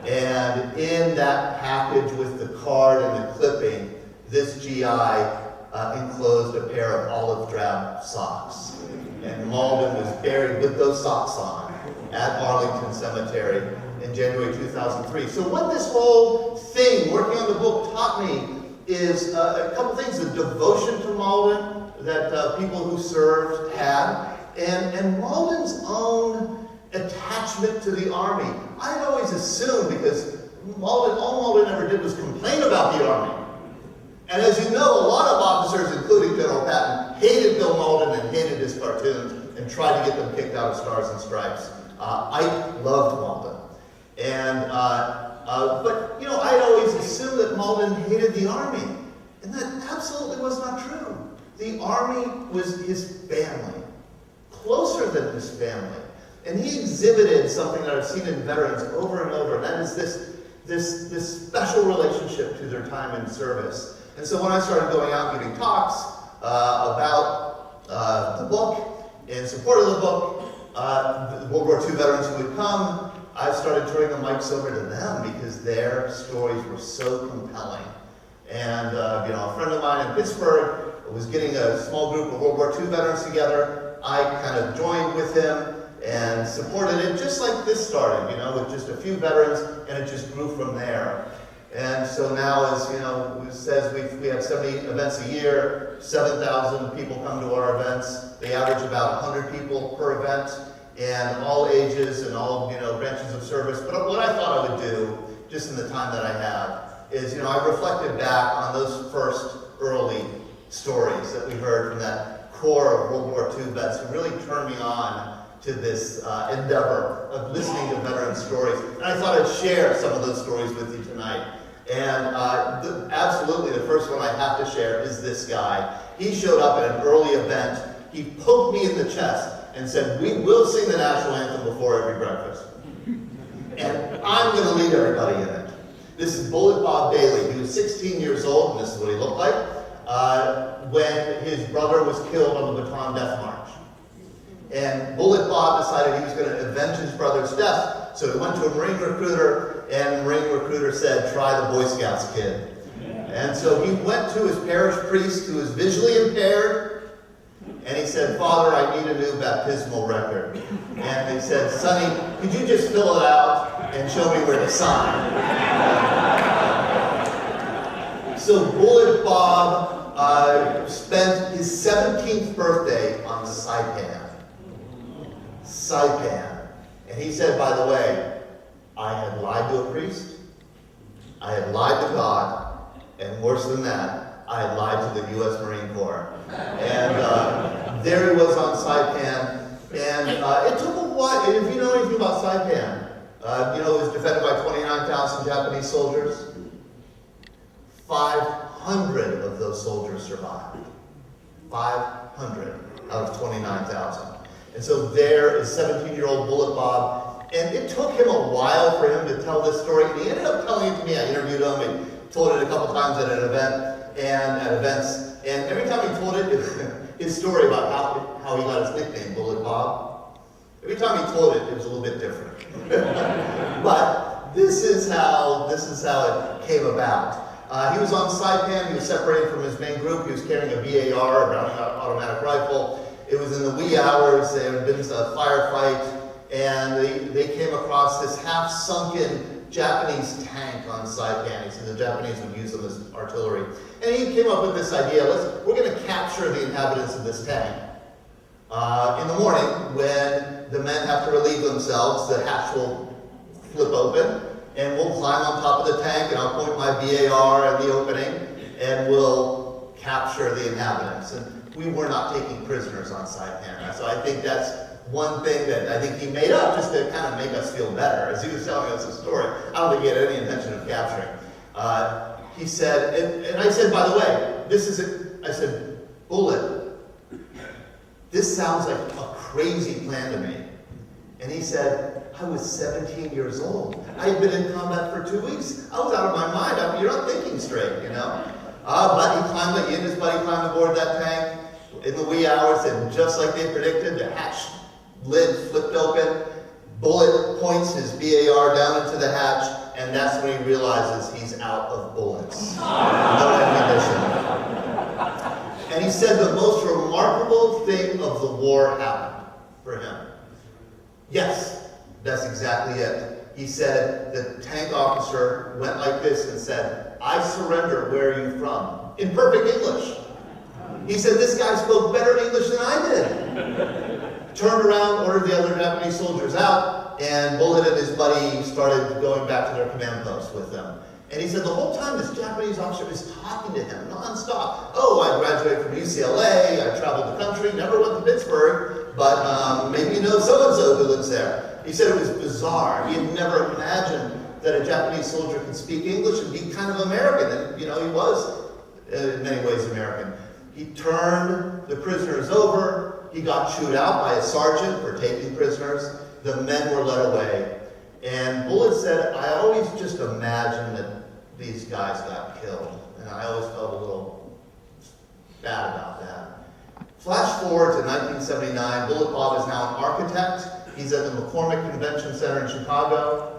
And in that package with the card and the clipping, this GI enclosed a pair of olive drab socks. And Malden was buried with those socks on at Arlington Cemetery in January 2003. So what this whole thing, working on the book, taught me is a couple things: the devotion to Malden that people who served had, and Malden's own attachment to the Army. I'd always assumed, because all Malden ever did was complain about the Army. And as you know, a lot of officers, including General Patton, hated Bill Malden and hated his cartoons and tried to get them kicked out of Stars and Stripes. Ike loved Malden. But I'd always assumed that Malden hated the Army. And that absolutely was not true. The Army was his family, closer than his family. And he exhibited something that I've seen in veterans over and over, and that is this special relationship to their time in service. And so when I started going out and giving talks about the book, in support of the book, the World War II veterans who would come, I started turning the mics over to them because their stories were so compelling. And a friend of mine in Pittsburgh was getting a small group of World War II veterans together. I kind of joined with him and supported it, just like this started, with just a few veterans, and it just grew from there. And so now, as it says, we have 70 events a year, 7,000 people come to our events. They average about 100 people per event, and all ages and all branches of service. But what I thought I would do, just in the time that I have, is I reflected back on those first early stories that we heard from that core of World War II vets who really turned me on to this endeavor of listening to veteran stories. And I thought I'd share some of those stories with you tonight. And absolutely the first one I have to share is this guy. He showed up at an early event. He poked me in the chest and said, "We will sing the national anthem before every breakfast. And I'm going to lead everybody in it." This is Bullet Bob Bailey. He was 16 years old, and this is what he looked like, when his brother was killed on the Bataan Death March. And Bullet Bob decided he was going to avenge his brother's death, so he went to a Marine recruiter, and the Marine recruiter said, "Try the Boy Scouts, kid." And so he went to his parish priest, who was visually impaired, and he said, "Father, I need a new baptismal record." And they said, "Sonny, could you just fill it out and show me where to sign?" So Bullet Bob spent his 17th birthday on Saipan. And he said, by the way, I had lied to a priest, I had lied to God, and worse than that, I had lied to the U.S. Marine Corps. And there he was on Saipan, and it took a while. And if you know anything about Saipan, it was defended by 29,000 Japanese soldiers. 500 of those soldiers survived. 500 out of 29,000. And so there is 17-year-old Bullet Bob, and it took him a while for him to tell this story. And he ended up telling it to me. I interviewed him and told it a couple times at an event and at events. And every time he told it, his story about how he got his nickname, Bullet Bob, every time he told it, it was a little bit different. But this is how it came about. He was on Saipan. He was separated from his main group. He was carrying a BAR, a Browning automatic rifle. It was in the wee hours. There had been a firefight, and they came across this half-sunken Japanese tank on Saipan. He said the Japanese would use them as artillery. And he came up with this idea: we're going to capture the inhabitants of this tank. In the morning, when the men have to relieve themselves, the hatch will flip open, and we'll climb on top of the tank, and I'll point my BAR at the opening, and we'll capture the inhabitants. And we were not taking prisoners on Saipan. So I think that's one thing that I think he made up just to kind of make us feel better. As he was telling us the story, I don't think he had any intention of capturing. He said, and I said, by the way, this is it. I said, Bullet, this sounds like a crazy plan to me. And he said, I was 17 years old. I had been in combat for 2 weeks. I was out of my mind. You're not thinking straight, you know? But he climbed, he and his buddy climbed aboard that tank in the wee hours, and just like they predicted, the hatch lid flipped open. Bullet points his BAR down into the hatch, and that's when he realizes he's out of bullets. No ammunition. And he said the most remarkable thing of the war happened for him. Yes, that's exactly it. He said the tank officer went like this and said, I surrender, where are you from? In perfect English. He said this guy spoke better English than I did. Turned around, ordered the other Japanese soldiers out, and Bullet and his buddy started going back to their command post with them. And he said the whole time this Japanese officer was talking to him nonstop. Oh, I graduated from UCLA, I traveled the country, never went to Pittsburgh, but maybe you know so-and-so who lives there. He said it was bizarre. He had never imagined that a Japanese soldier could speak English and be kind of American. And, you know, he was, in many ways, American. He turned the prisoners over. He got chewed out by a sergeant for taking prisoners. The men were led away. And Bullet said, I always just imagined that these guys got killed. And I always felt a little bad about that. Flash forward to 1979. Bullet Bob is now an architect. He's at the McCormick Convention Center in Chicago.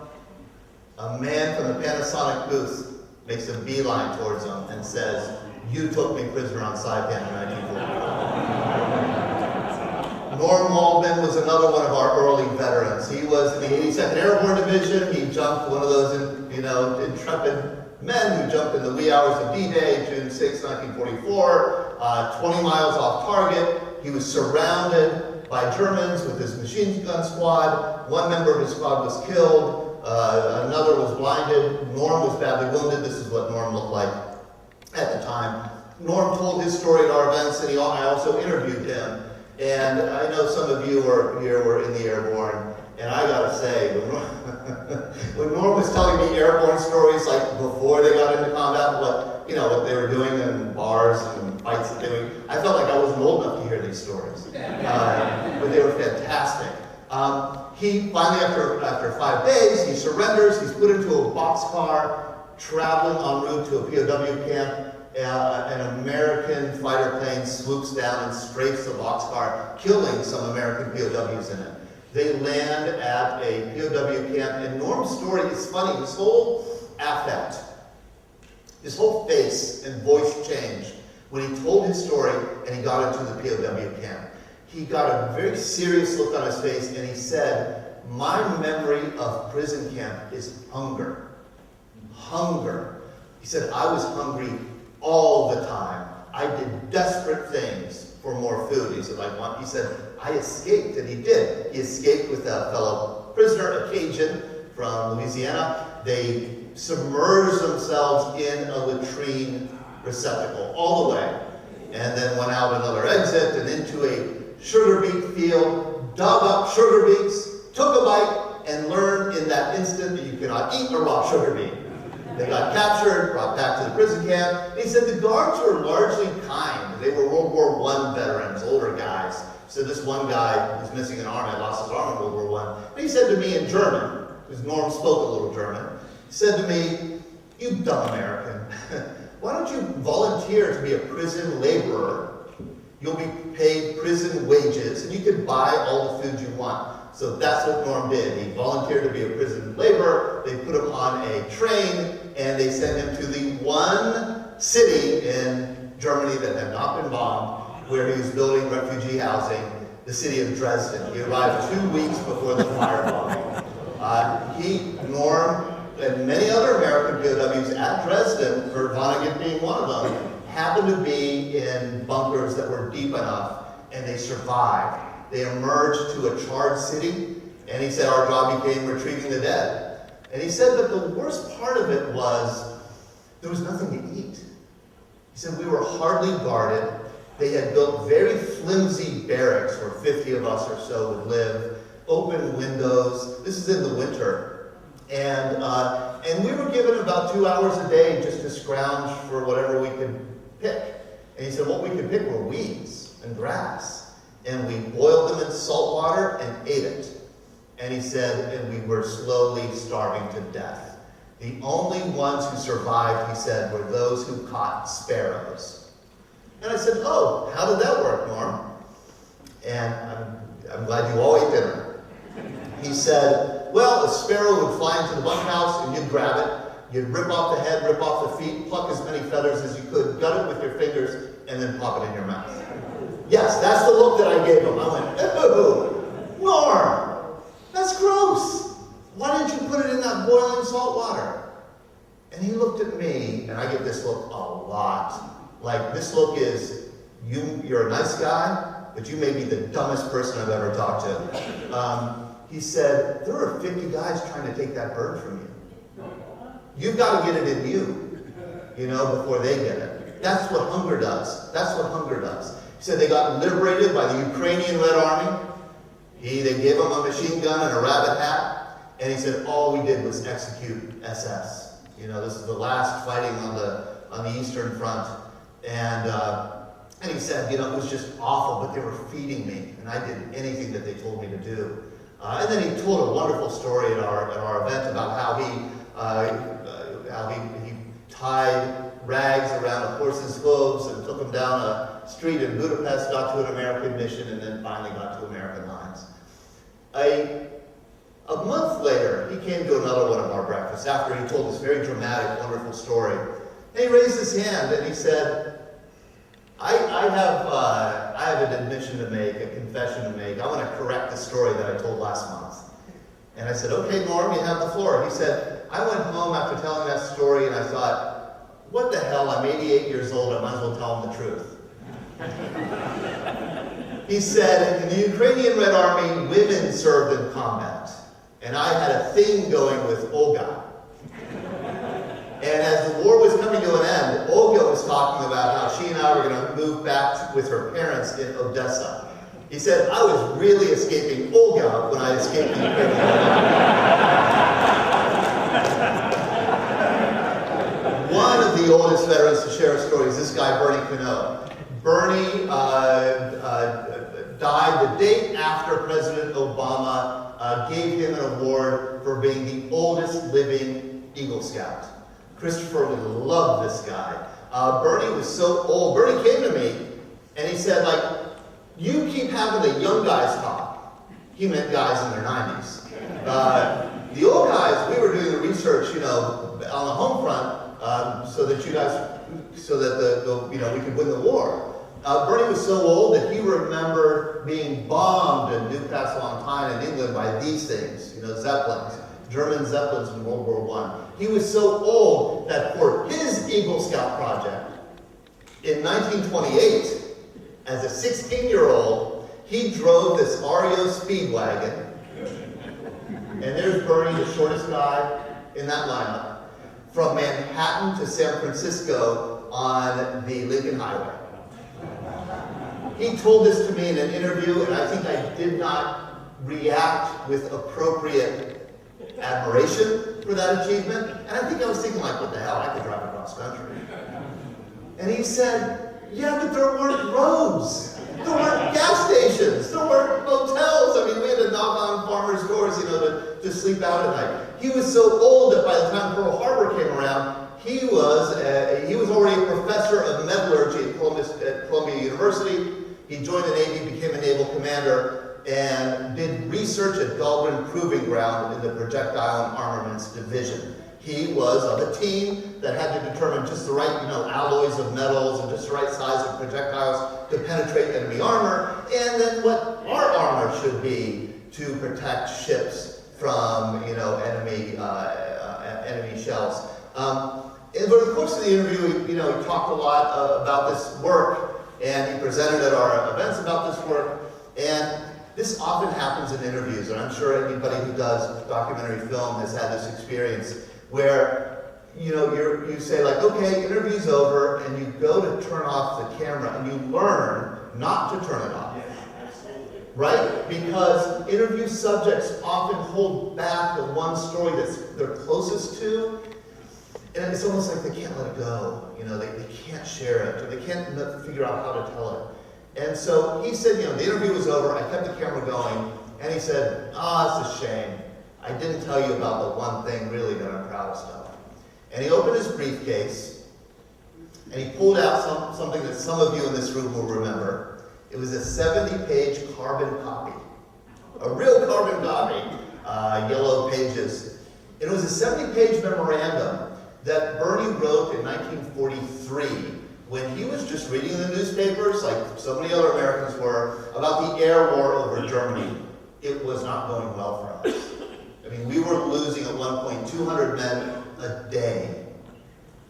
A man from the Panasonic booth makes a beeline towards him and says, you took me prisoner on Saipan in 1944. Norm Waldman was another one of our early veterans. He was in the 82nd Airborne Division. He jumped, one of those intrepid men who jumped in the wee hours of D-Day, June 6, 1944, 20 miles off target. He was surrounded by Germans with his machine gun squad. One member of his squad was killed. Another was blinded. Norm was badly wounded. This is what Norm looked like at the time. Norm told his story at our events, and I also interviewed him. And I know some of you were in the Airborne, and I gotta say, when Norm was telling me Airborne stories, like before they got into combat, what they were doing in bars and fights that they were, I felt like I wasn't old enough to hear these stories. But they were fantastic. He finally, after 5 days, he surrenders. He's put into a boxcar, traveling en route to a POW camp. An American fighter plane swoops down and strafes the boxcar, killing some American POWs in it. They land at a POW camp, and Norm's story is funny. His whole affect, his whole face and voice changed when he told his story and he got into the POW camp. He got a very serious look on his face, and he said, my memory of prison camp is hunger. Hunger. He said, I was hungry all the time. I did desperate things for more food. He said, he said, I escaped, and he did. He escaped with a fellow prisoner, a Cajun from Louisiana. They submerged themselves in a latrine receptacle all the way, and then went out another exit and into a sugar beet field, dug up sugar beets, took a bite, and learned in that instant that you cannot eat a raw sugar beet. They got captured, brought back to the prison camp. He said the guards were largely kind. They were World War I veterans, older guys. So this one guy was missing an arm, had lost his arm in World War I. And he said to me in German, because Norm spoke a little German, he said to me, you dumb American, why don't you volunteer to be a prison laborer? You'll be paid prison wages, and you can buy all the food you want. So that's what Norm did. He volunteered to be a prison laborer. They put him on a train, and they sent him to the one city in Germany that had not been bombed, where he was building refugee housing, the city of Dresden. He arrived 2 weeks before the firebombing. Norm, and many other American POWs at Dresden, Kurt Vonnegut being one of them, happened to be in bunkers that were deep enough, and they survived. They emerged to a charred city, and he said our job became retrieving the dead. And he said that the worst part of it was there was nothing to eat. He said we were hardly guarded. They had built very flimsy barracks where 50 of us or so would live, open windows. This is in the winter. And we were given about 2 hours a day just to scrounge for whatever we could pick. And he said what we could pick were weeds and grass. And we boiled them in salt water and ate it. And he said, and we were slowly starving to death. The only ones who survived, he said, were those who caught sparrows. And I said, oh, how did that work, Norm? And I'm glad you all ate dinner. He said, well, a sparrow would fly into the bunkhouse and you'd grab it. You'd rip off the head, rip off the feet, pluck as many feathers as you could, gut it with your fingers, and then pop it in your mouth. Yes, that's the look that I gave him. I went, oh, Norm, that's gross. Why didn't you put it in that boiling salt water? And he looked at me, and I get this look a lot. Like, this look is, you're a nice guy, but you may be the dumbest person I've ever talked to. He said, there are 50 guys trying to take that bird from you. You've got to get it in you, before they get it. That's what hunger does. That's what hunger does. He said they got liberated by the Ukrainian Red Army. They gave them a machine gun and a rabbit hat. And he said all we did was execute SS. This is the last fighting on the Eastern Front. And he said, it was just awful, but they were feeding me, and I did anything that they told me to do. And then he told a wonderful story at our event about how he tied rags around a horse's hooves and took him down a street in Budapest, got to an American mission, and then finally got to American lines. A month later, he came to another one of our breakfasts after he told this very dramatic, wonderful story. And he raised his hand and he said, I have an admission to make, a confession to make. I want to correct the story that I told last month. And I said, okay, Norm, you have the floor. He said, I went home after telling that story and I thought, what the hell, I'm 88 years old, I might as well tell him the truth. He said, in the Ukrainian Red Army, women served in combat. And I had a thing going with Olga. And as the war was coming to an end, Olga was talking about how she and I were going to move back with her parents in Odessa. He said, I was really escaping Olga when I escaped the Ukrainian Army. One of the oldest veterans to share a story is this guy, Bernie Cano. Bernie died the day after President Obama gave him an award for being the oldest living Eagle Scout. Christopher would love this guy. Bernie was so old. Bernie came to me and he said, you keep having the young guys talk. He meant guys in their 90s. The old guys, we were doing the research, on the home front, so that we could win the war. Bernie was so old that he remembered being bombed in Newcastle on Tyne in England by these things, Zeppelins, German Zeppelins in World War I. He was so old that for his Eagle Scout project, in 1928, as a 16-year-old, he drove this REO Speedwagon, and there's Bernie, the shortest guy in that lineup, from Manhattan to San Francisco on the Lincoln Highway. He told this to me in an interview, and I think I did not react with appropriate admiration for that achievement. And I think I was thinking, what the hell, I could drive across country. And he said, yeah, but there weren't roads. There weren't gas stations. There weren't hotels. We had to knock on farmers' doors, to sleep out at night. He was so old that by the time Pearl Harbor came around, he was already a professor of metallurgy at Columbia University. He joined the Navy, became a naval commander, and did research at Dahlgren Proving Ground in the Projectile and Armaments Division. He was of a team that had to determine just the right, alloys of metals and just the right size of projectiles to penetrate enemy armor, and then what our armor should be to protect ships from, enemy shells. And over the course of the interview, he talked a lot about this work, and he presented at our events about this work. And this often happens in interviews, and I'm sure anybody who does documentary film has had this experience, where you say like, okay, interview's over, and you go to turn off the camera, and you learn not to turn it off. Right? Because interview subjects often hold back the one story that they're closest to, and it's almost like they can't let it go. They can't share it, or they can't figure out how to tell it. And so he said, the interview was over, I kept the camera going, and he said, it's a shame. I didn't tell you about the one thing really that I'm proudest of. And he opened his briefcase, and he pulled out something that some of you in this room will remember. It was a 70-page carbon copy, a real carbon copy, yellow pages. And it was a 70-page memorandum that Bernie wrote in 1943 when he was just reading the newspapers, like so many other Americans were, about the air war over Germany. It was not going well for us. I mean, we were losing at one point 200 men a day.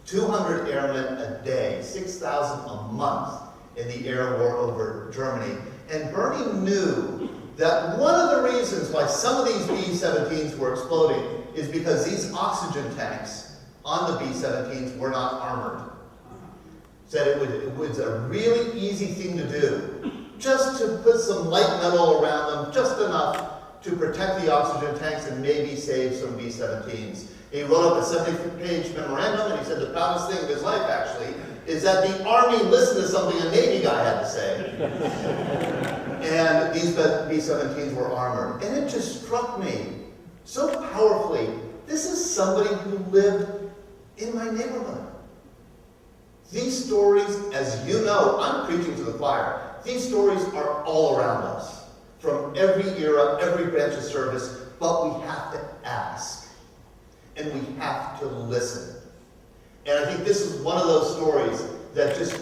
200 airmen a day, 6,000 a month in the air war over Germany. And Bernie knew that one of the reasons why some of these B-17s were exploding is because these oxygen tanks on the B-17s were not armored. Said it was a really easy thing to do, just to put some light metal around them, just enough to protect the oxygen tanks and maybe save some B-17s. He wrote up a 70-page memorandum, and he said the proudest thing of his life, actually, is that the Army listened to something a Navy guy had to say. And these B-17s were armored. And it just struck me so powerfully. This is somebody who lived in my neighborhood. These stories, as you know, I'm preaching to the choir. These stories are all around us, from every era, every branch of service, but we have to ask. And we have to listen. And I think this is one of those stories that just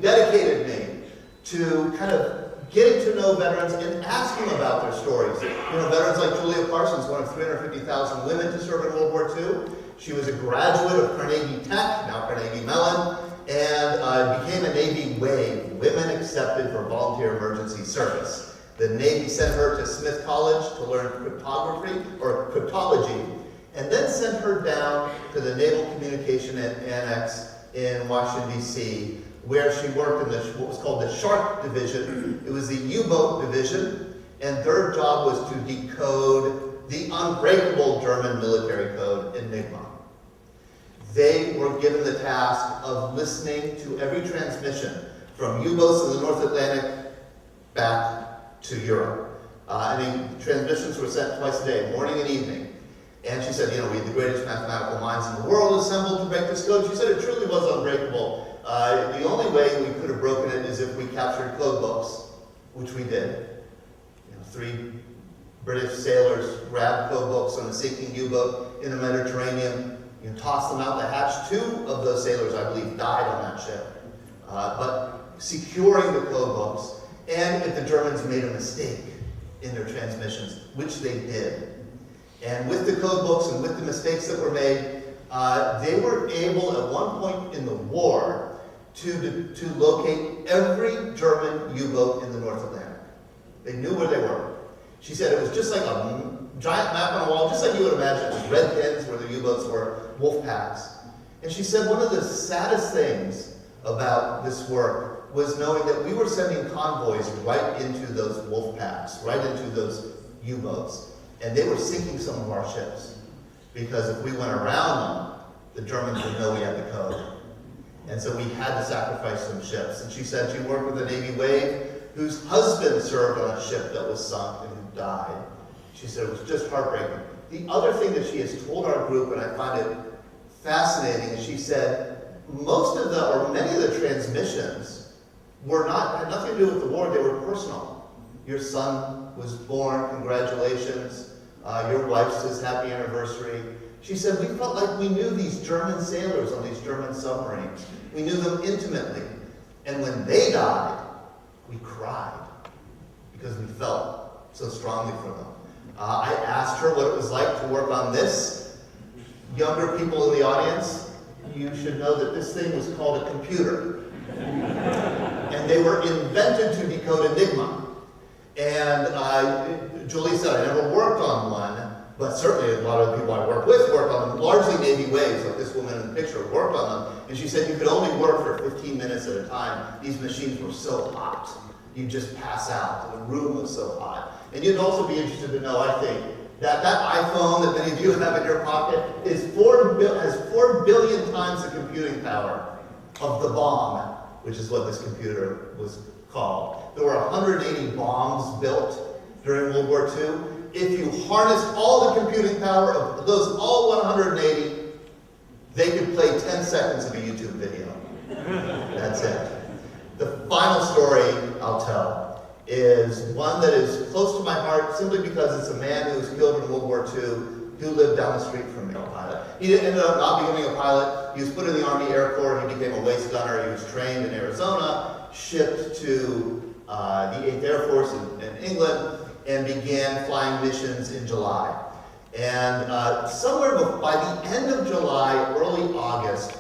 dedicated me to kind of getting to know veterans and asking about their stories. Veterans like Julia Parsons, one of 350,000 women to serve in World War II. She was a graduate of Carnegie Tech, now Carnegie Mellon, and became a Navy WAVE, Women Accepted for Volunteer Emergency Service. The Navy sent her to Smith College to learn cryptology, and then sent her down to the Naval Communication Annex in Washington, D.C., where she worked in what was called the Shark Division. It was the U-boat division, and their job was to decode the unbreakable German military code, Enigma. They were given the task of listening to every transmission from U-boats in the North Atlantic back to Europe. And the transmissions were sent twice a day, morning and evening. And she said, we had the greatest mathematical minds in the world assembled to break this code. She said it truly was unbreakable. The only way we could have broken it is if we captured code books, which we did. 3 British sailors grabbed code books on a sinking U-boat in the Mediterranean, tossed them out the hatch. 2 of those sailors, I believe, died on that ship. But securing the code books, and if the Germans made a mistake in their transmissions, which they did. And with the code books and with the mistakes that were made, they were able at one point in the war to locate every German U-boat in the North Atlantic. They knew where they were. She said it was just like a giant map on a wall, just like you would imagine, with red pins where the U-boats were, wolf packs. And she said one of the saddest things about this work was knowing that we were sending convoys right into those wolf packs, right into those U-boats. And they were sinking some of our ships. Because if we went around them, the Germans would know we had the code. And so we had to sacrifice some ships. And she said she worked with a Navy WAVE whose husband served on a ship that was sunk and who died. She said it was just heartbreaking. The other thing that she has told our group, and I find it fascinating, is she said most of the, or many of the transmissions had nothing to do with the war, they were personal. Your son was born, congratulations. Your wife says happy anniversary. She said, we felt like we knew these German sailors on these German submarines. We knew them intimately. And when they died, we cried because we felt so strongly for them. I asked her what it was like to work on this. Younger people in the audience, you should know that this thing was called a computer. And they were invented to decode Enigma. And Julie said, I never worked on one, but certainly a lot of the people I work with work on them, largely Navy waves, like this woman in the picture worked on them. And she said you could only work for 15 minutes at a time. These machines were so hot, you'd just pass out. The room was so hot. And you'd also be interested to know, I think, that iPhone that many of you have in your pocket has 4 billion times the computing power of the bomb, which is what this computer was called. There were 180 bombs built during World War II. If you harnessed all the computing power of those all 180, they could play 10 seconds of a YouTube video. That's it. The final story I'll tell is one that is close to my heart simply because it's a man who was killed in World War II who lived down the street from me, a pilot. He ended up not becoming a pilot. He was put in the Army Air Corps. He became a waist gunner. He was trained in Arizona, shipped to the 8th Air Force in England, and began flying missions in July. And somewhere by the end of July, early August,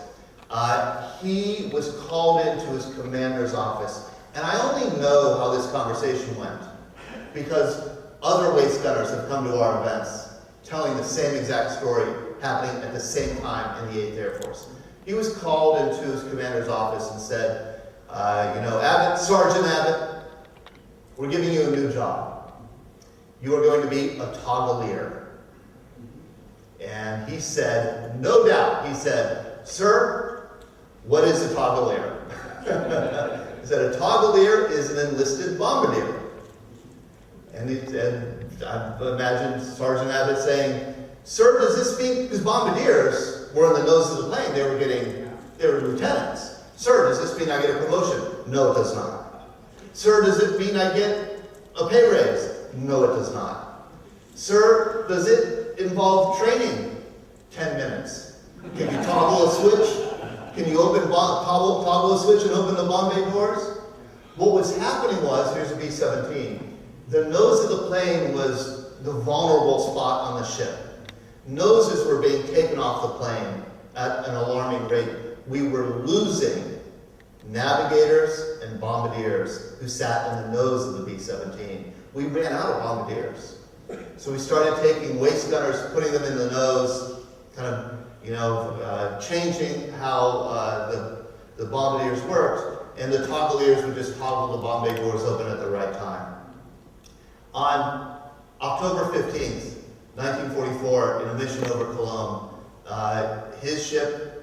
he was called into his commander's office. And I only know how this conversation went because other waist gunners have come to our events telling the same exact story happening at the same time in the 8th Air Force. He was called into his commander's office and said, Abbott, Sergeant Abbott, we're giving you a new job. You are going to be a toggleier. And he said, no doubt, he said, sir, what is a toggleier? He said, a toggleier is an enlisted bombardier. And I imagine Sergeant Abbott saying, sir, does this mean, because bombardiers were in the nose of the plane, they were lieutenants. Sir, does this mean I get a promotion? No, it does not. Sir, does it mean I get a pay raise? No, it does not. Sir, does it involve training? 10 minutes. Can you toggle a switch? Can you toggle a switch and open the bomb bay doors? What was happening was, here's a B-17. The nose of the plane was the vulnerable spot on the ship. Noses were being taken off the plane at an alarming rate. We were losing navigators and bombardiers who sat in the nose of the B-17. We ran out of bombardiers. So we started taking waist gunners, putting them in the nose, kind of, changing how the bombardiers worked, and the toggleiers would just toggle the bomb bay doors open at the right time. On October 15th, 1944, in a mission over Cologne, his ship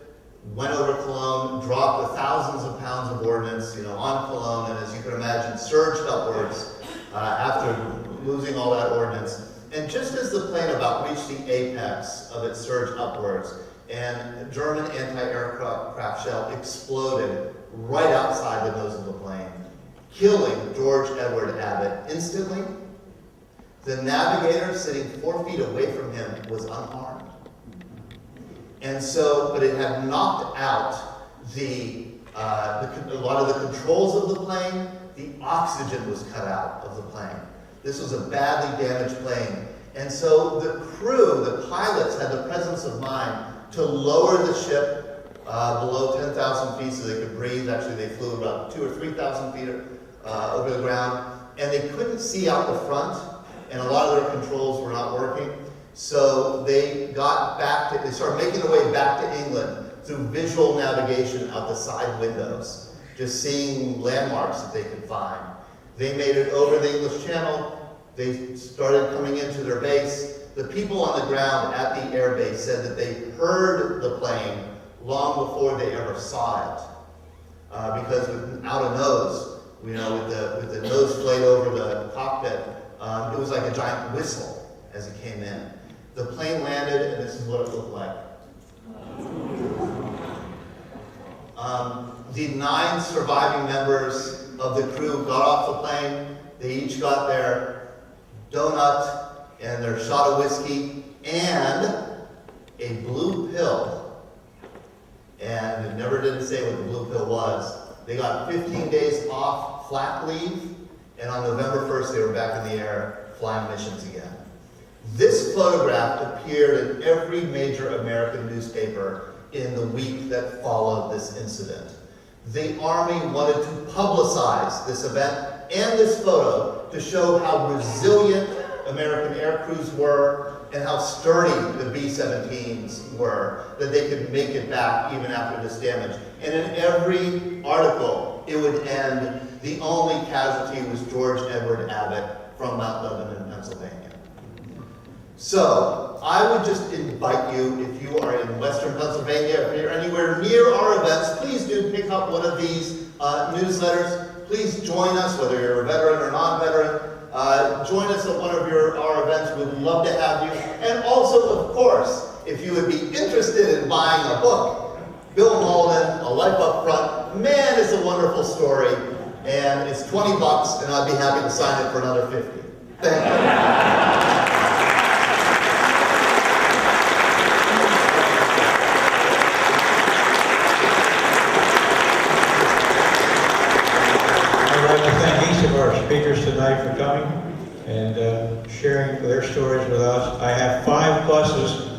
went over Cologne, dropped thousands of pounds of ordnance, on Cologne, and as you can imagine, surged upwards after losing all that ordnance. And just as the plane about reached the apex of its surge upwards, and German anti-aircraft shell exploded right outside the nose of the plane, killing George Edward Abbott instantly. The navigator sitting 4 feet away from him was unharmed. And so, but it had knocked out a lot of the controls of the plane. The oxygen was cut out of the plane. This was a badly damaged plane. And so the crew, the pilots, had the presence of mind to lower the ship below 10,000 feet so they could breathe. Actually, they flew about 2,000 or 3,000 feet over the ground. And they couldn't see out the front, and a lot of their controls were not working. So they started making their way back to England through visual navigation out the side windows, just seeing landmarks that they could find. They made it over the English Channel. They started coming into their base. The people on the ground at the air base said that they heard the plane long before they ever saw it. Because without a nose, with the nose blade over the cockpit, it was like a giant whistle as it came in. The plane landed, and this is what it looked like. The 9 surviving members of the crew got off the plane. They each got their donut and their shot of whiskey and a blue pill. And it never did say what the blue pill was. They got 15 days off flak leave, and on November 1st they were back in the air flying missions again. This photograph appeared in every major American newspaper in the week that followed this incident. The Army wanted to publicize this event and this photo to show how resilient American air crews were and how sturdy the B-17s were, that they could make it back even after this damage. And in every article, it would end, the only casualty was George Edward Abbott from Mount Lebanon, Pennsylvania. So, I would just invite you, if you are in Western Pennsylvania, if you're anywhere near our events, please do pick up one of these newsletters. Please join us, whether you're a veteran or non-veteran. Join us at one of our events. We'd love to have you. And also, of course, if you would be interested in buying a book, Bill Malden, A Life Up Front. Man, it's a wonderful story. And it's $20, and I'd be happy to sign it for another $50. Thank you. Speakers tonight for coming and sharing their stories with us. I have 5 buses.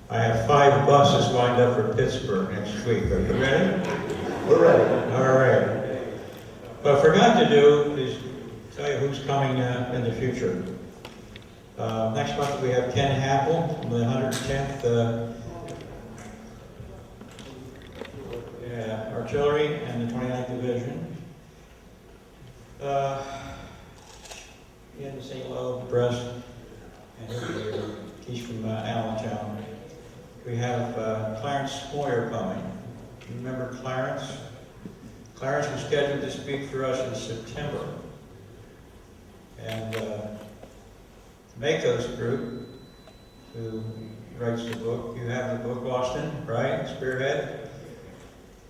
I have 5 buses lined up for Pittsburgh next week. Are you ready? We're ready. All right. What I forgot to do is tell you who's coming in the future. Next month we have Ken Happel from the 110th Artillery and the 29th Division. He had to say hello, Brest, and he's from Allentown. We have Clarence Moyer coming. You remember Clarence? Clarence was scheduled to speak for us in September. And Mako's group, who writes the book, you have the book, Austin, right? Spearhead.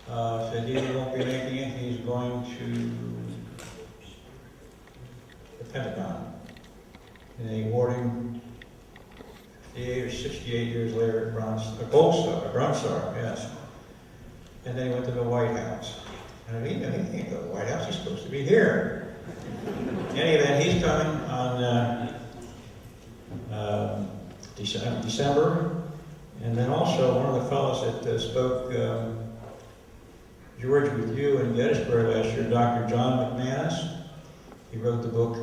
Said he won't be making it. He's going to Pentagon, and they award him 58 or 68 years later a Gold Star, a Bronze Star, yes. And then he went to the White House. And I mean, he can't go to the White House, he's supposed to be here. In any event, he's coming on December. And then also, one of the fellows that spoke, George, with you in Gettysburg last year, Dr. John McManus. He wrote the book,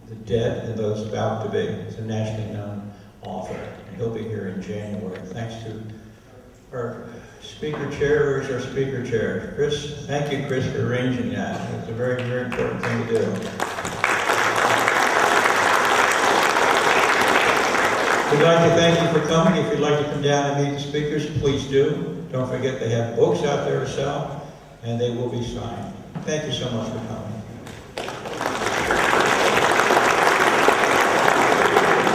The Dead and Those About to Be. He's a nationally known author, and he'll be here in January. Thanks to our speaker chair. Where's our speaker chair? Chris, thank you, Chris, for arranging that. It's a very, very important thing to do. We'd like to thank you for coming. If you'd like to come down and meet the speakers, please do. Don't forget they have books out there to sell, and they will be signed. Thank you so much for coming.